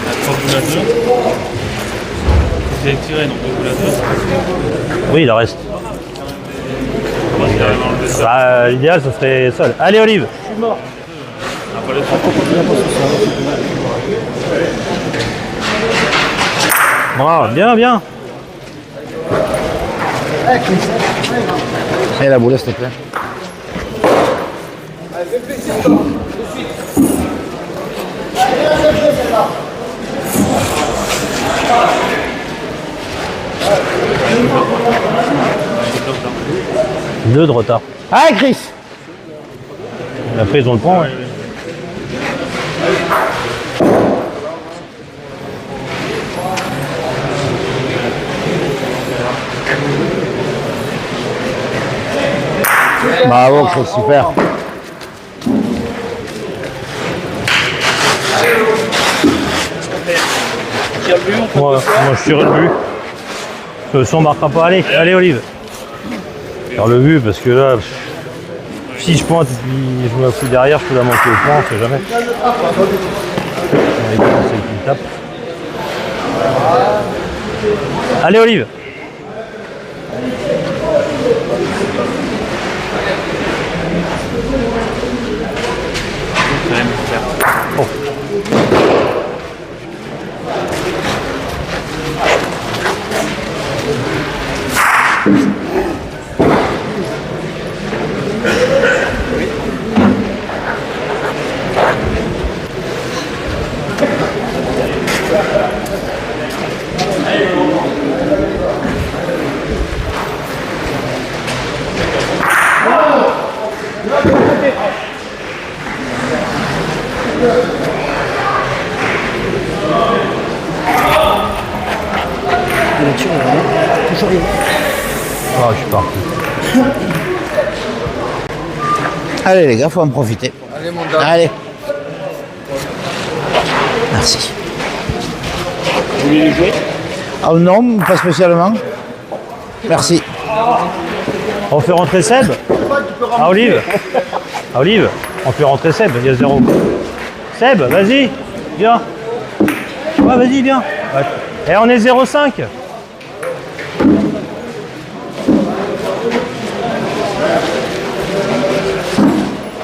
La 30 boules à 2. J'ai tiré donc 2 boules à 2.
Oui, il en reste.
Moi si t'arrives à enlever ça.
Bah, l'idéal ce serait seul. Allez, Olive.
Je suis mort.
Ah, pas les trois.
Bravo, bien, bien.
Et la boule, s'il te plaît.
Deux de retard.
Allez, Chris.
Après, ils ont le point. Ouais.
Bravo, Chris, super.
tire le but, on fait
Moi, je tirerai le but. Le son marquera pas. Allez, allez Olive. Faire le but parce que là, si je pointe et puis je me fous derrière, je peux la manquer au point, on sait jamais. Allez, c'est qui me tape. Allez Olive. Oh. Oh, je suis parti.
Allez les gars, faut en profiter.
Allez, mon dame.
Allez. Merci.
Vous voulez jouer?
Ah non, pas spécialement. Merci.
On fait rentrer Seb. À Olive. À Olive. On fait rentrer Seb, il y a 0. Seb, vas-y, viens. Ouais, vas-y, viens. Et on est 0,5.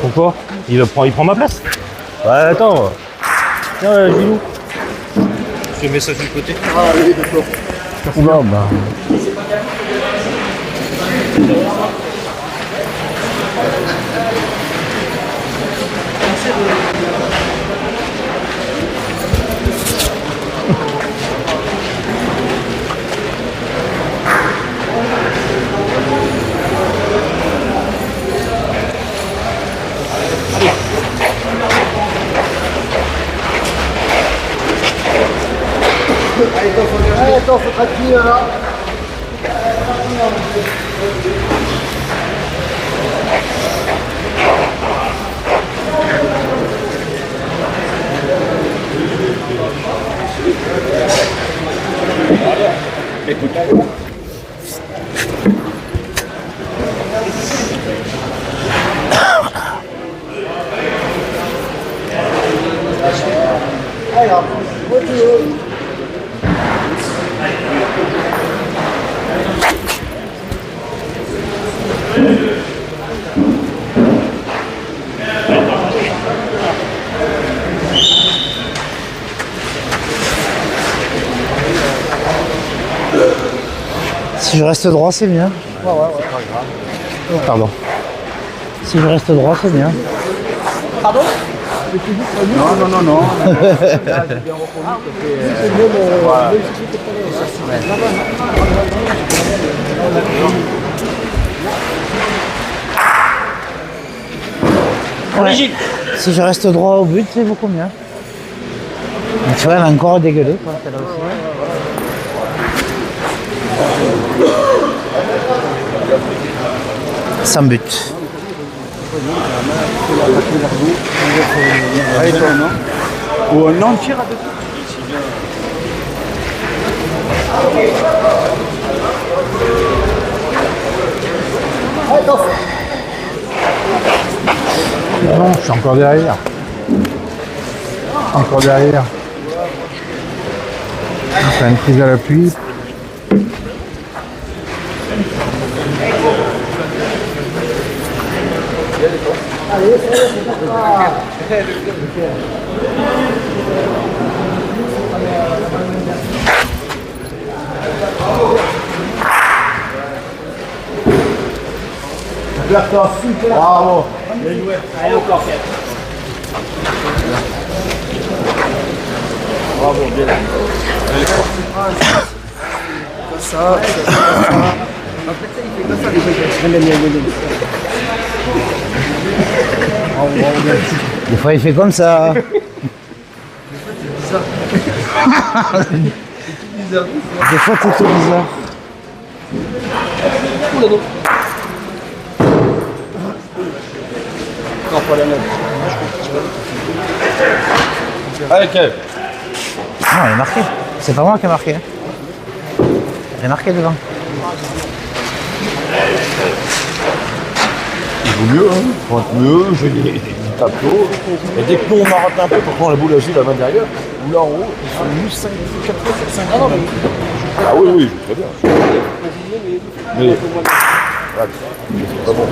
Pourquoi? Il prend ma place. Ouais, attends. Tiens, Gilou.
Je mets ça du côté.
Ah oui, d'accord.
Oula, bah.
Allez, attends, faut tranquille là.
Écoute.
Alors, voiture.
Si je reste droit, c'est bien. Ouais, c'est pas grave. Oh, pardon. Si je reste droit, c'est bien.
Pardon?
Non, non, non, non.
Ouais. Si je reste droit au but, c'est beaucoup mieux. Mais tu vois, elle a encore dégueulé, quoi, celle-là aussi. Sans but.
Allez, toi, non? Ou un non tir à deux.
Non, je suis encore derrière. Encore derrière. On fait une prise à l'appui.
Bravo.
Allez, encore 4.
Bravo, bien. Ça.
Des fois, il fait comme ça. Des fois, c'est tout bizarre.
Non, pas la même. Allez, Kev.
Non, elle est marquée. C'est pas moi qui ai marqué. Hein. J'ai marqué devant.
Il vaut mieux, hein. Faut être mieux, j'ai des tableaux. Et dès que nous on arrête un peu pour prendre la boule agile à l'intérieur, ou là en haut, ils sont venus 4 fois sur 5. Ah oui, oui, je joue très bien. Mais ouais, c'est pas bon.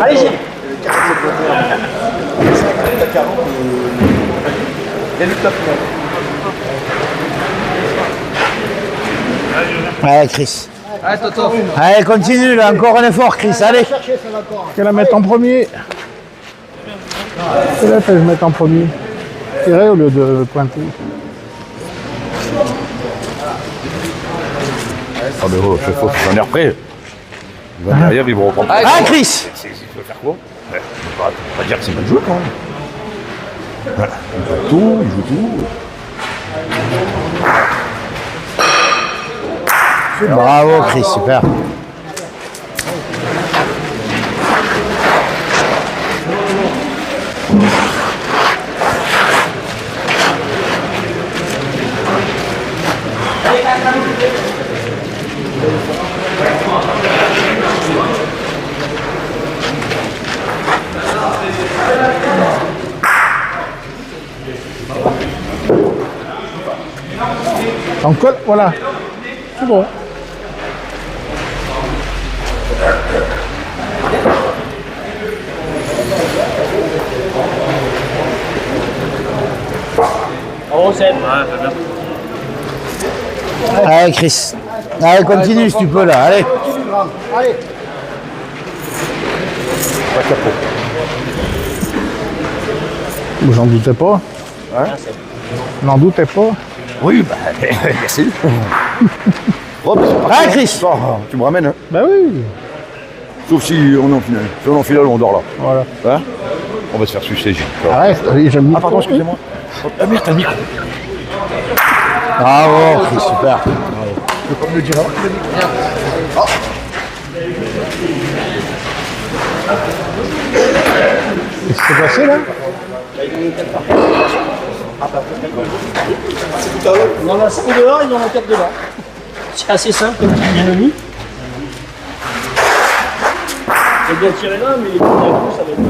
Allez, Gilles.
Allez, Chris.
Allez, Toto.
Allez, continue, là. Encore un effort, Chris. Allez.
Qu'elle la mette en premier. C'est là que je mette en premier. Tirer au lieu de pointer.
Ah mais oh, chaque fois que j'en ai repris, ils vont derrière, ils vont reprendre.
Ah, Chris.
Tu veux faire quoi? Ouais, on va pas dire que c'est mal joué quand même. Ouais, il joue tout, il joue tout.
Bravo, Chris, super.
Donc voilà. C'est bon.
Bravo, Seb.
Ouais, c'est bien.
Allez, Chris. Allez, continue si tu peux, là. Allez.
Allez.
J'en doutais pas.
Hein?
N'en doutais pas.
Oui, bah, merci. Oh, bah, c'est parti,
Allez,
hein.
Chris.
Sors, tu me ramènes, hein.
Bah oui.
Sauf si on est en finale. Si on est en finale, on dort là.
Voilà.
Hein? On va se faire sucer, Gilles.
Arrête, j'aime bien.
Ah, pardon, excusez-moi. Ah merde, t'as le micro.
Bravo, Chris, super.
Tu peux pas me le dire avant?
Qu'est-ce qui s'est passé là?
On en a 5 dehors, ils en ont 4 dedans. C'est assez simple comme bien mis. C'est bien tiré là, mais les coups d'un coup, ça va être.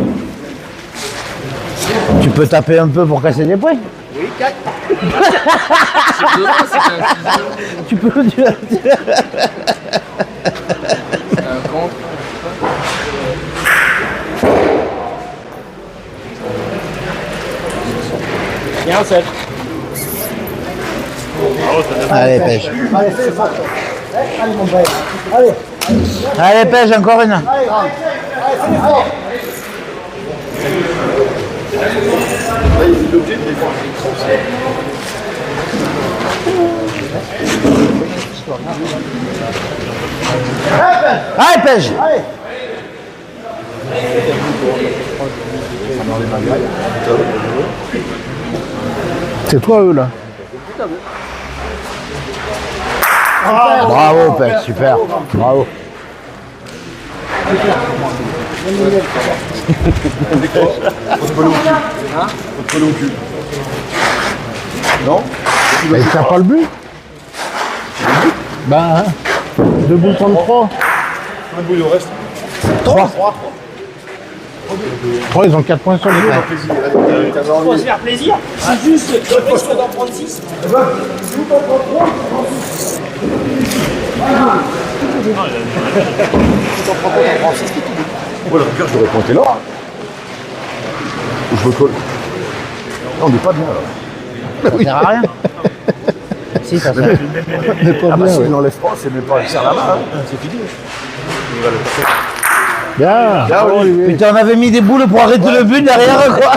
Tu peux taper un peu pour casser des points?
Oui, 4. C'est dedans, c'est un ciseau.
Tu peux.
Un contre.
Bien, Seb.
Allez, pêche.
Allez, fais fort. Allez, mon frère. Allez.
Allez, pêche, encore une.
Allez, grand. Allez, fais fort.
Allez, pêche.
Allez.
C'est toi eux là.
Bravo, pêche, super. Bravo.
Non?
Et t'as pas le but? Bah hein. 2 boules contre 3.
Combien de boules il en reste?
3.
3, ils ont 4 points sur le but.
On va se faire plaisir. C'est juste, je risque d'en prendre 6.
Ouais, la rigueur, je devrais pointer là. Ou je me colle. Non, on n'est pas bien là.
Ça sert à rien. Si, ça sert.
On est pas
Ah bah
bien,
si
ouais.
il n'enlève pas, c'est même pas il serre la main, hein. C'est fini.
Bien. Bravo, Olivier.
Putain, on avait mis des boules pour arrêter le but derrière, quoi.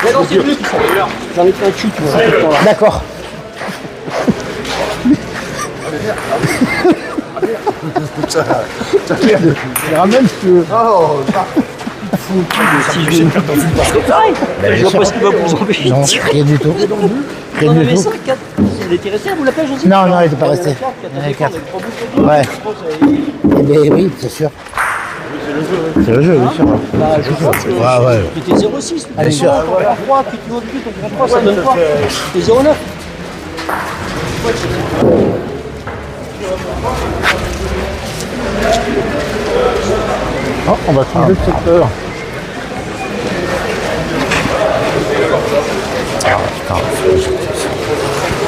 Mais non, c'est lui qui s'en est là. J'en ai fait un cul, tu vois.
D'accord.
Je ramène si tu veux.
Oh,
Si je pareil. Je vois pas ce qui va vous embêter.
Non, rien du tout. Rien
On
du
avait
tout.
5, 4. Il était resté à vous la pêche aussi?
Non, non, il était pas resté. Il y en avait 4. Ouais. Eh bien oui, c'est sûr. C'est le jeu, bien sûr.
Bah, je pense que
Ouais, ouais.
tu étais 0,6.
Bien sûr.
3, puis tu vas au-dessus, donc 3, ça donne quoi? T'es 0,9.
Oh, on va trouver le secteur.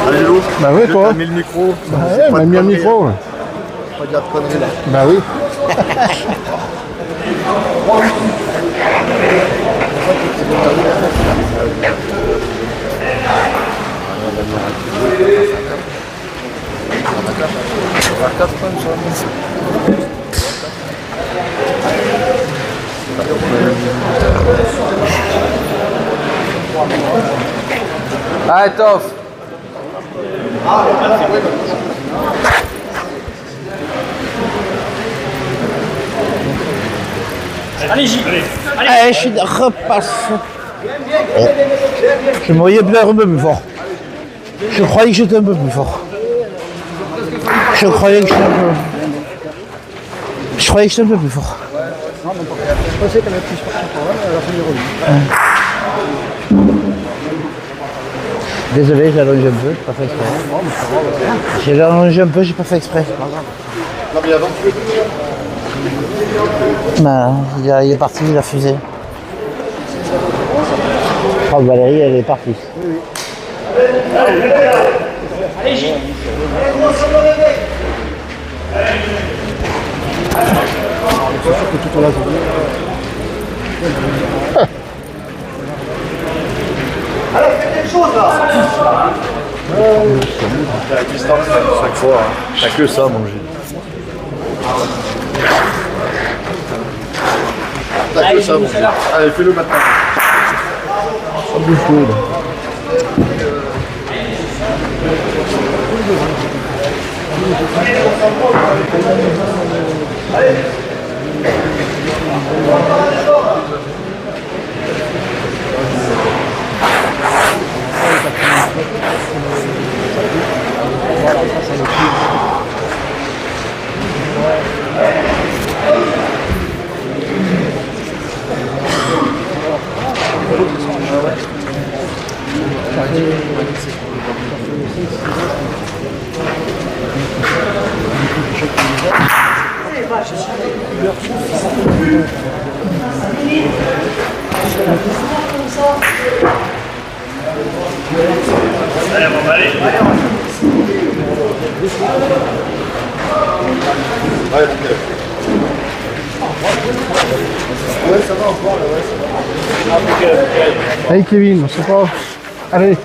Allez, l'eau.
Bah oui, toi.
T'as mis le micro.
Bah ouais, on a mis un micro. Ouais.
pas dire de conneries là.
Bah oui.
Ah, Toff.
Allez-y.
Allez, je repasse. Oh. Je me voyais bien un peu plus fort. Je croyais que j'étais un peu plus fort. Je croyais que j'étais un peu... Je croyais que j'étais un peu plus fort.
Je pensais qu'elle avait plus fort que toi, elle a fait le relevé.
Désolé, j'ai allongé un peu, j'ai pas fait exprès. J'ai allongé un peu, j'ai pas fait exprès. Bah, il est parti, il a fusé. Oh, Valérie, elle est partie.
Allez-y.
C'est sûr que tout à la journée.
Alors, faites quelque chose là.
À distance, chaque fois, hein. T'as que ça à manger. T'as que ça à manger. Allez, fais-le maintenant.
Ça bouge chaud là.
Allez, on va aller.
Ouais, ça va encore là, ouais, ça va.
Allez Kevin, on sait pas. Allez.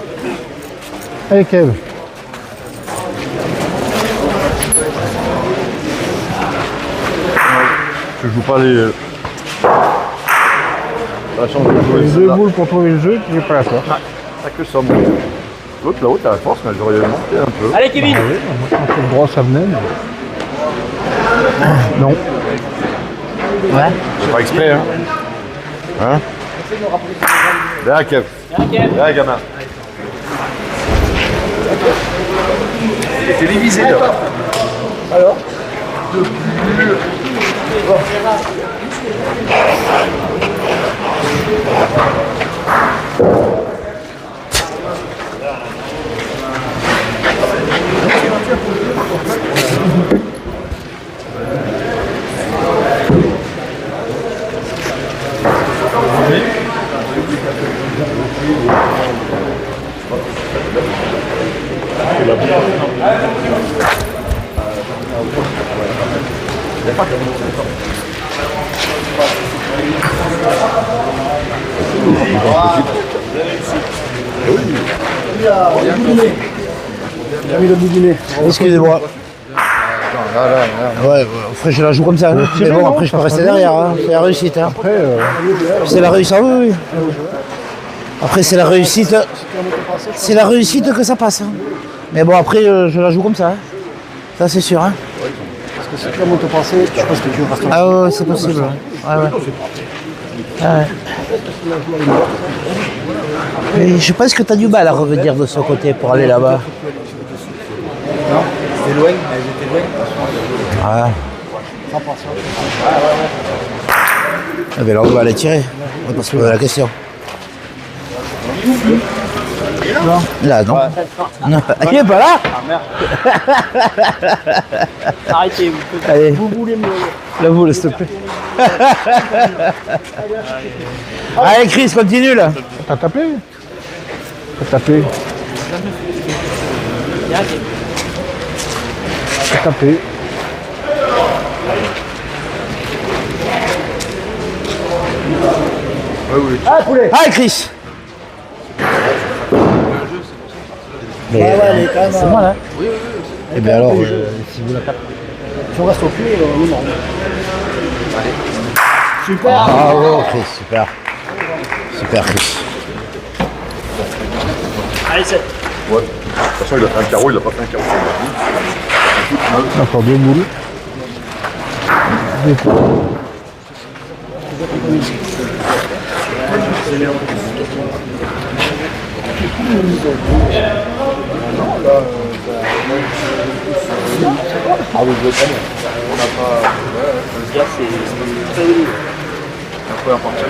Allez Kev.
Je joue pas les... La chance de jouer.
Les deux boules pour trouver le jeu, tu n'es pas la force.
T'as que ça, mon Dieu. L'autre là-haut, t'as la force, mais j'aurais monté un peu.
Allez, Kevin.
Ah oui, moi je pensais que le droit ça venait. Mais... Non.
Ouais.
C'est pas exprès, hein. Hein? Là, Kev. Là, gamin. Il est télévisé, là.
Alors
Il a mis le boudinet.
Excusez-moi. Ouais, après je la joue comme ça. Hein. Mais bon, après je peux rester derrière. Hein. C'est la réussite. Hein.
Après,
c'est la réussite. Ah, oui, oui. Après c'est la réussite. C'est la réussite que ça passe. Hein. Mais bon, après je la joue comme ça. Hein. Ça c'est sûr. Hein.
Parce que si Clermont te passait, je pense que tu restes.
Ah ouais, c'est possible. Ah ouais. Ah ouais. Mais je pense que tu as du mal à revenir de ce côté pour aller là-bas.
Non, c'était loin, elles étaient loin.
Ouais. Ah ben là on va aller tirer. On va se poser la question. Là non. Non. Il est pas là.
Ah merde. Arrêtez, vous pouvez.
Allez.
Vous voulez me.
La boule s'il te plaît. Allez Chris, continue là.
t'as tapé? T'as tapé. T'as tapé.
Ah poulet. Allez Chris. Mais c'est moi là. Oui. Et bien alors, si vous la tapez.
Si on reste au pied, non.
Super. Bravo Chris, super. Super Chris.
Allez, 7.
Ouais. De toute façon, il a fait un carreau, il a pas fait un carreau.
Encore deux boules.
Ah oui, je veux pas. On n'a pas.
Là, c'est très joli.
La première partie.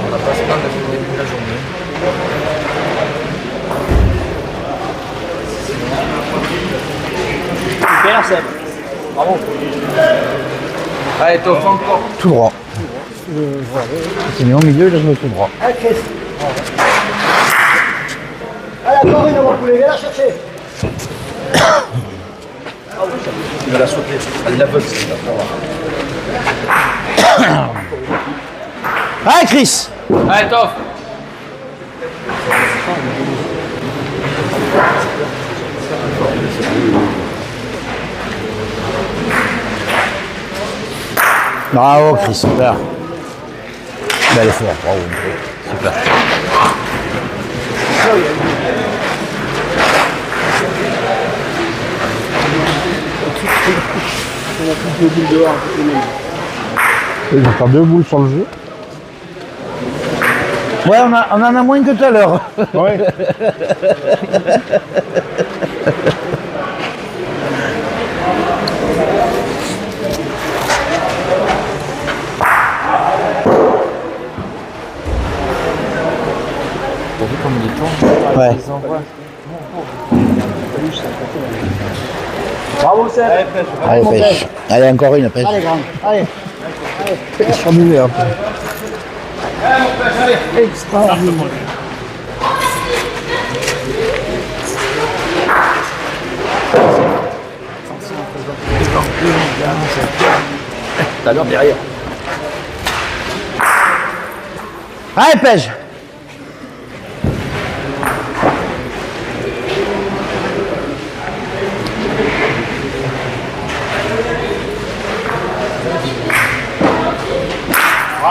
On n'a pas ce mal depuis le début de la journée.
Super, Seb. Bravo.
Allez, t'offres encore.
Tout droit. C'est mis au milieu, là je me tout droit.
Allez, Chris. Allez, encore une, on va poulet, viens la chercher.
Il va la sauter. Elle l'aveugle, c'est la
Allez Chris.
Allez, t'offres.
Bravo Chris, super. Bel effort, bravo. Super.
On a plus de boules dehors.
Il va faire deux boules sur le jeu.
Ouais, on en a moins que tout à l'heure.
Ouais.
T'as vu comme il est tourne?
Ouais.
Ils envoient.
Bravo, Seb.
Allez, pêche. Allez, encore une pêche.
Allez, grande. Allez.
Ils sont moulés un peu.
Extraordinaire.
Tout à l'heure derrière.
Allez, pêche.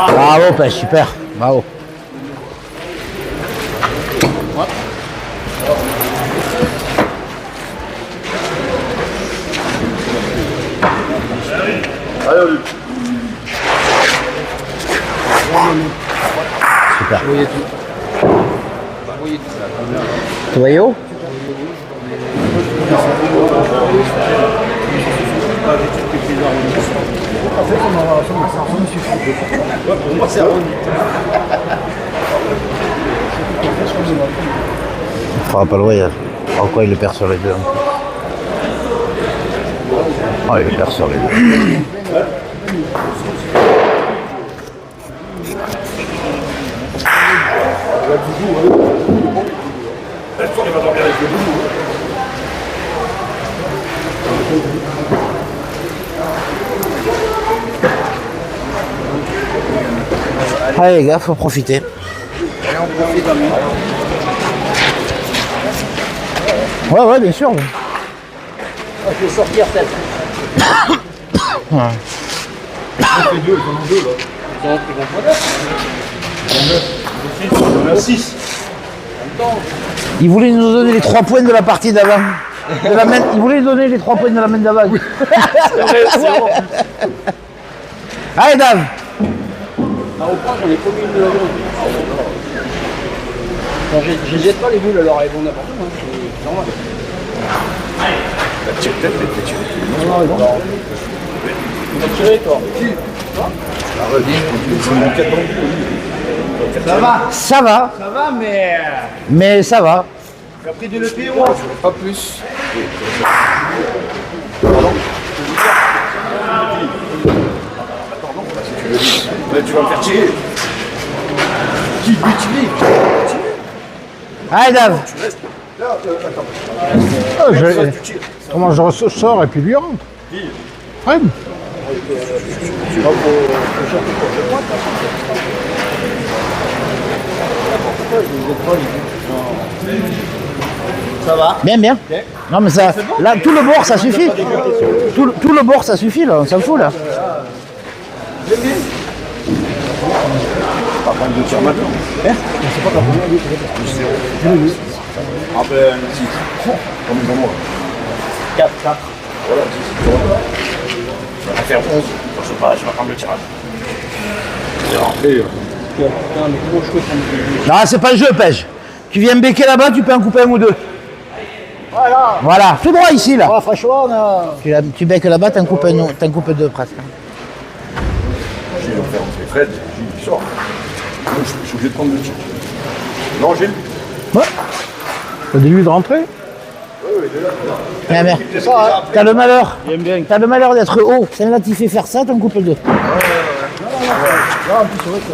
Bravo, pêche, super. Bravo.
Allez, Olivier.
Super.
Voyez tout. Voyez tout.
Tu voyais où? Il fera pas le voyage. Pourquoi il le perd sur les deux? Oh, il le perd sur les deux. Allez les gars, faut profiter.
Allez, on profite.
Ouais, ouais, bien sûr.
Je vais sortir peut-être.
Ouais.
Ils ont fait deux, ils en ont deux là.
Ils vont pas
Il y en a 6.
Il voulait nous donner les 3 points de la partie d'avant. Il voulait nous donner les 3 points de la main d'avant.
C'est vrai, c'est vrai.
Allez, Dave.
Ah, au point, j'en ai pas mis une de la grosse. Bon, je jette pas les boules, alors elles vont n'importe où, hein. C'est normal.
La tire tête, elle tire.
Non, non, non. Tu vas tirer, toi.
Ah, vas-y,
Ça va.
Ça va,
Ça va, mais.
mais ça va.
Tu as pris de l'épée, ouais.
pas plus. Là, tu vas me faire tirer. Qui lui tirer?
Allez, Dave.
Tu restes. Là, attends.
Ah,
Tu tires.
comment je ressors et puis lui rentre. Ouais.
Tu vas pour
Ça va.
Bien, bien. Non, mais ça, là, tout le bord, ça suffit. Tout le bord, ça suffit, là. On s'en fout, là.
pas prendre de tir maintenant.
C'est pas la première vie.
Ah ben, 6. Comme ils ont moi.
4.
Voilà, 10. On va faire 11. Je sais pas, je vais prendre le tirage. Et rentrer.
Non, c'est pas le jeu, pêche. Tu viens me béquer là-bas, tu peux en couper un ou deux.
Voilà.
Voilà, tout droit ici, là.
Ah, franchement, on a...
Tu becques là-bas, t'en coupes deux, presque.
J'ai fait rentrer Fred, il sort. Donc, je suis obligé de prendre le tir. Non, Gilles.
Ouais.
T'as dit lui de rentrer?
Mais t'as le malheur. T'as le malheur d'être haut. Celle-là, tu fais faire ça, t'en coupes deux.
Là, en plus, c'est vrai que...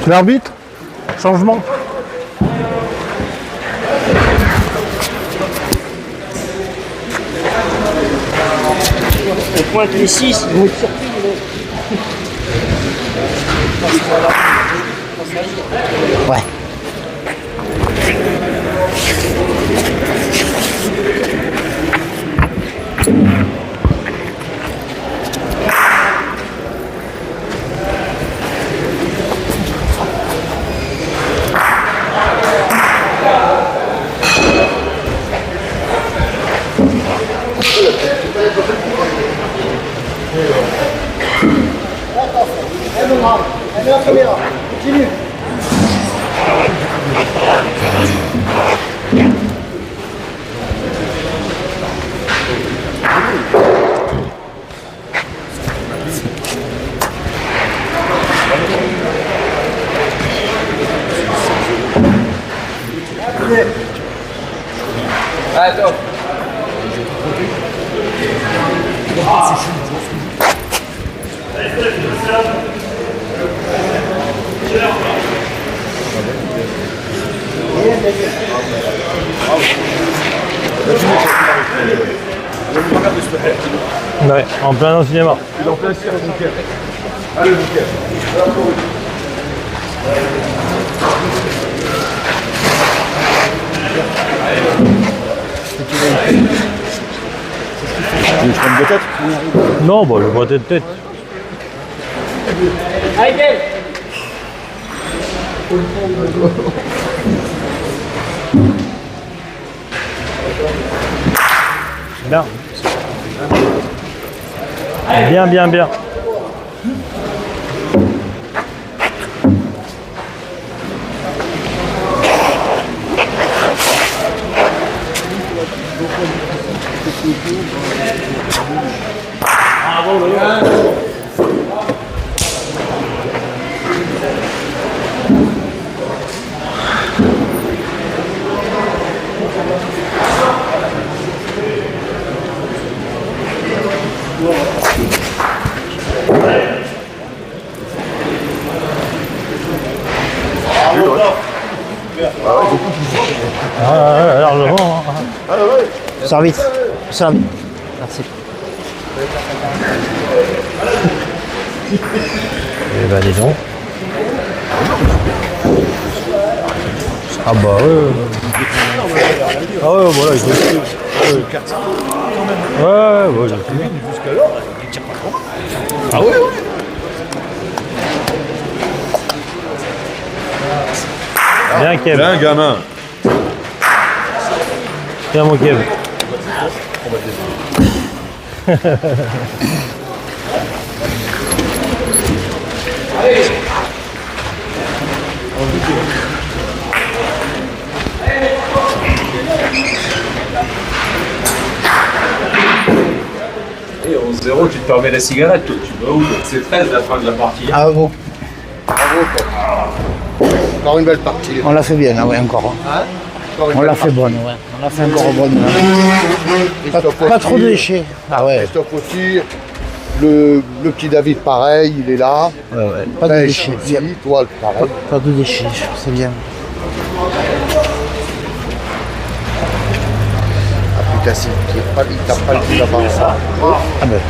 Tu l'arbitre? Changement?
On pointe les 6, ils vont être surpris.
Ouais.
Continue.
Allez, top.
Ouais, en plein dans le cinéma.
Il est en plein tir, le bouquet. Allez, le bouquet. Tu veux que je prenne deux têtes?
Non, bah, je vois tête.
Allez,
Bien. Bien. Largement.
Sors vite. Merci.
Eh ben, dis donc. Ah bah ah ouais, voilà, il faut... Ouais,
Jusqu'alors, il tire pas trop mal. Ah ouais,
Bien, Kev.
Bien, gamin.
Tiens, mon Kev.
Et 11-0, tu te permets la cigarette, toi, tu vas où? C'est 13 la fin de la partie.
Ah bon.
Bravo, quoi. Encore une belle partie.
On l'a fait bien, là, ouais, encore.
Hein? Encore une
On
belle
l'a fait
partie.
bonne, ouais. On l'a fait encore bonne. Là. Pas trop de déchets. Ah ouais.
Christophe aussi. Le petit David, pareil, il est là.
Ouais, ouais. Pas de
Pêche
déchets.
aussi, toi, pareil.
Pas de déchets, c'est bien.
Cassé, il tape pas le coup d'avant.
Ah ben.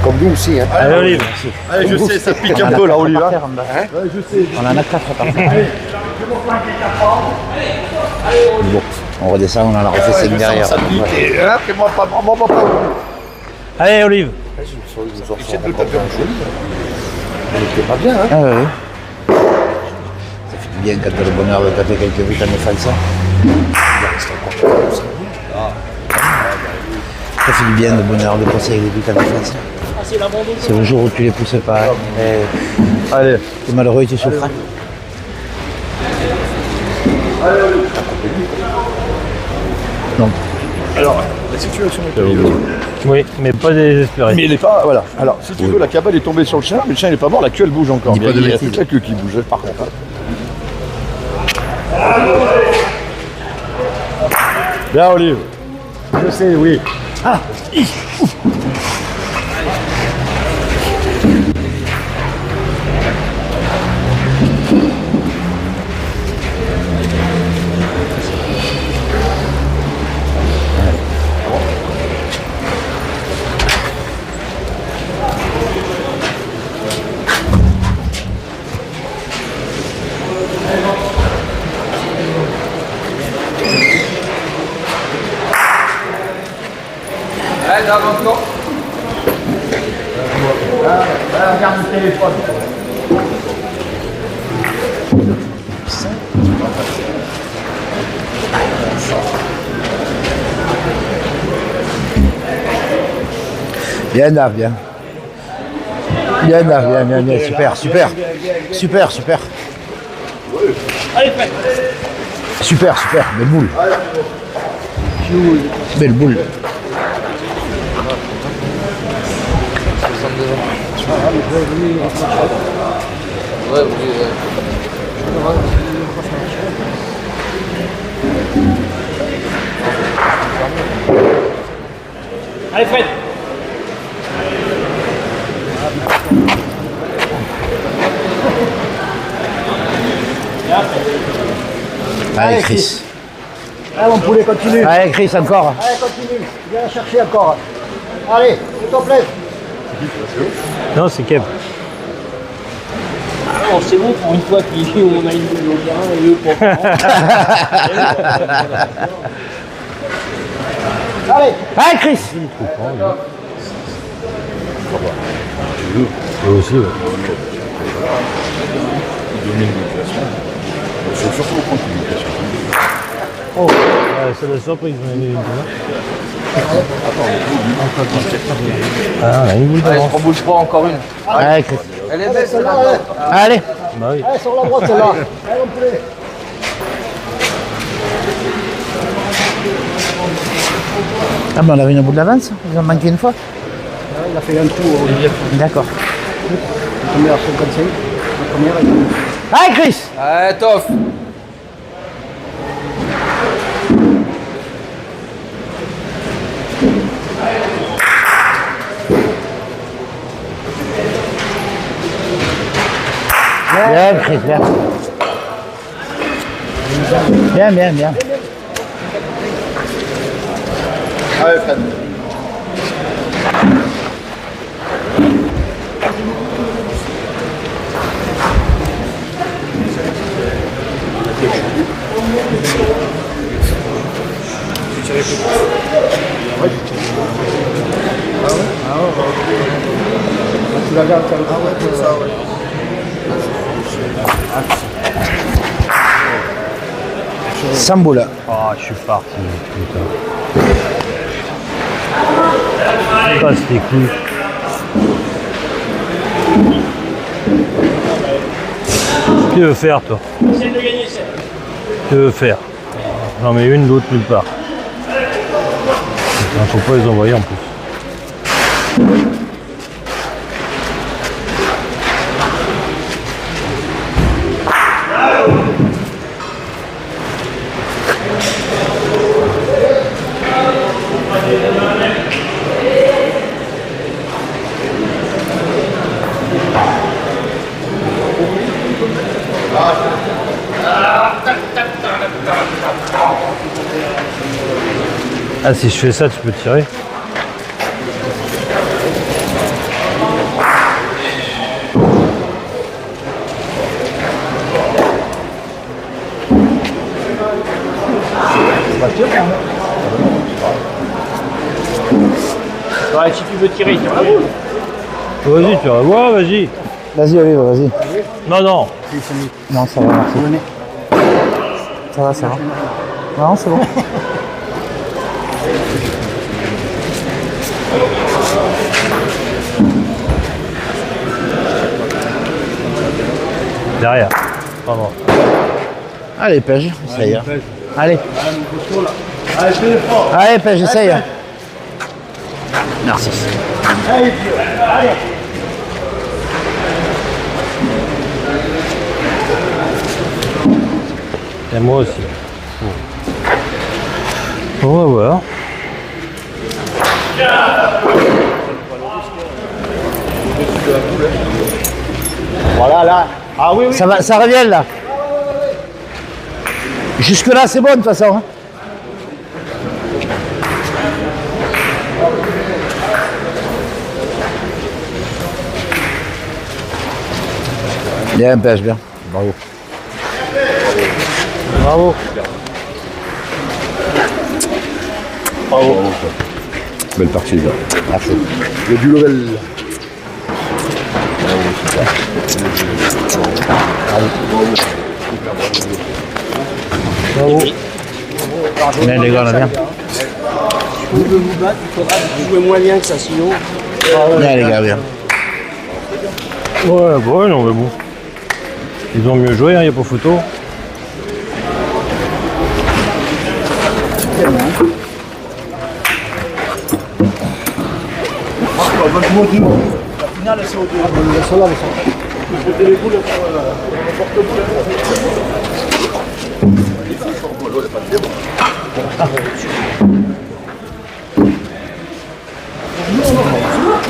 Comme nous aussi. Hein.
Allez, Olive.
Allez, je sais, ça pique un peu là, Olive.
On en a 4 par terre. Bon, on redescend, on en a refait 5 derrière.
Ça pique et fais-moi pas.
Allez, Olive.
C'est pas bien, hein.
Ah ouais. Ça fait du bien quand t'as le bonheur de taper quelques buts en défense. Ça fait du bien le bonheur de passer avec des buts en défense. C'est le jour où tu les pousses pas. Allez, t'es malheureux et tu souffres. Donc.
Alors, la situation est terrible.
Oui, mais pas désespéré.
Mais il est pas. Voilà. Alors, si tu veux, la cabane est tombée sur le chien, mais le chien il est pas mort, la queue elle bouge encore.
Dis pas de
Il y a
bêtises.
toute la queue qui bouge, par contre. Bien, Olive. Je sais, oui. Ah.
Allez, d'avant encore.
Regarde le téléphone.
Bien, Dave, bien. Bien, Dave, bien. Super. Super. Super, belle boule. Belle boule.
Allez, Fred.
Allez, Chris.
Allez, mon poulet, continue.
Allez, Chris, encore.
Allez, continue. Viens la chercher encore. Allez, s'il te plaît.
Non, c'est Kev.
Alors, c'est bon pour une fois qu'on a une boule au terrain et eux pour
Allez.
Allez, Chris.
Eux aussi, ouais.
C'est surtout au point de communication.
Oh, ouais, c'est la surprise, on a mis une boule. Ah, on a une boule
Allez,
d'avance.
on bouge pas, encore une.
Allez, Chris.
Elle est belle, celle-là.
Allez.
Bah oui.
Allez, sur la droite, celle-là. Allez, mon poulet.
Ah, ben on avait une boule d'avance. Ils ont manqué une fois.
Il a fait un trou.
D'accord.
La première à 55. La première est...
Allez, Chris.
Allez, Toff.
Bien, Chris, bien. Bien.
Allez, Fred. Tu la gardes, ah ouais, comme ça, ouais.
Samboula.
Ah, je suis parti. Putain. Casse les couilles. Que tu veux faire, toi? Que tu veux faire? J'en mets une, l'autre nulle part. Putain, faut pas les envoyer en plus. Ah, si je fais ça, tu peux tirer.
Ouais, si tu veux tirer, tire la boule.
Vas-y, tu vas voir, vas-y.
Vas-y, Olive, vas-y.
Non, non.
Non, ça va, merci. Ça va, ça va. Non, c'est bon.
Derrière. Pardon.
Allez, pêche, essaye. Allez.
Allez, fais l'effort.
Allez, pêche, essaye. Merci.
Allez, Dieu. Allez.
Et moi aussi. On va voir.
Voilà, là. Ah oui, oui. Ça, va, ça revient, là. Jusque-là, c'est bon, de toute façon. Hein. Bien, pêche, bien. Bravo.
Bravo.
Bravo. Belle partie, là.
Merci.
Il y a du level.
Bravo.
Bien, les gars, là, bien.
Si vous voulez vous battre, il faudra jouer moins bien que ça, sinon.
Bien, les gars, bien.
Ouais, bon, non, mais bon. Ils ont mieux joué, il n'y a pas photo.
La finale, c'est au deux. Je vais les boules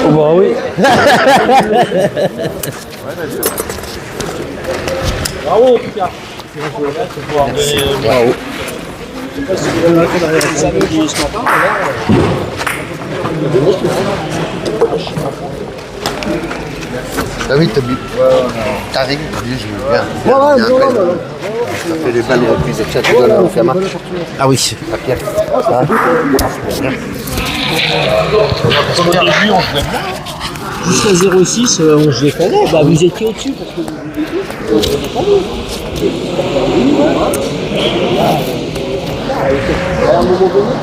Oh bah oui.
Bravo, Picard.
Bravo.
Je sais pas si vous avez les amis ce matin, mais là.
David, t'arrives, bien joué. Ça fait des belles reprises. Tiens, tu donnes à Fiamma.
Ah oui.
À Pierre.
Jusqu'à 0,6, on se défendait. Bah, vous étiez au-dessus parce que vous à un moment donné,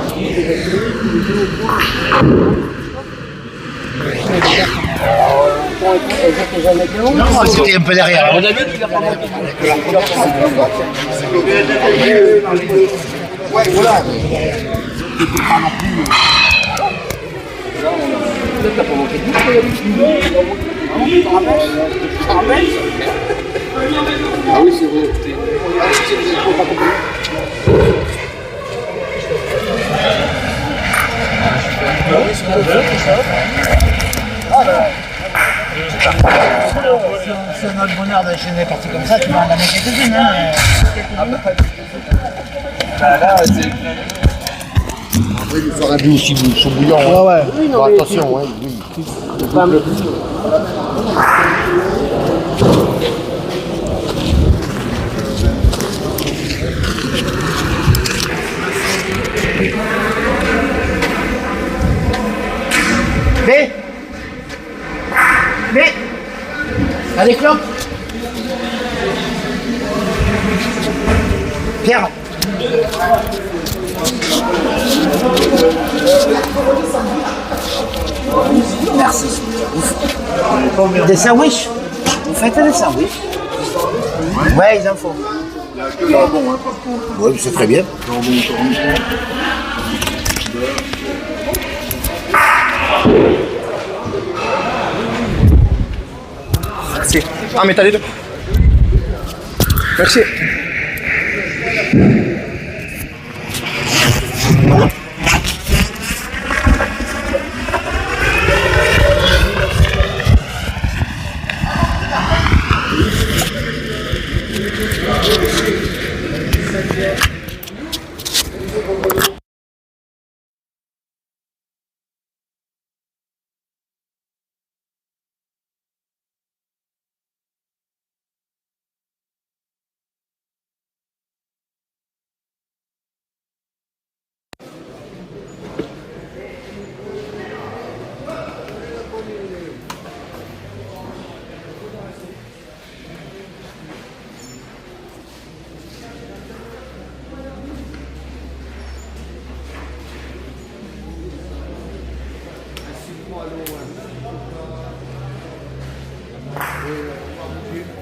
Non, c'était un peu derrière.
on a vu qu'il a pas manqué.
Ouais, voilà. Ah oui, c'est vrai.
C'est notre bonheur de chaîner des parties comme ça, tu vas en amener quelques-unes. Hein,
Après, il faut faire un but aussi chaud bouillant.
ouais, ouais.
Oui, non, attention, ouais, oui.
des clopes? Pierre? Merci. Des sandwichs? Vous faites des sandwichs? Ouais, ils en font.
Oui, c'est très bien.
Merci. Ah, mais t'as les deux. Merci.
Et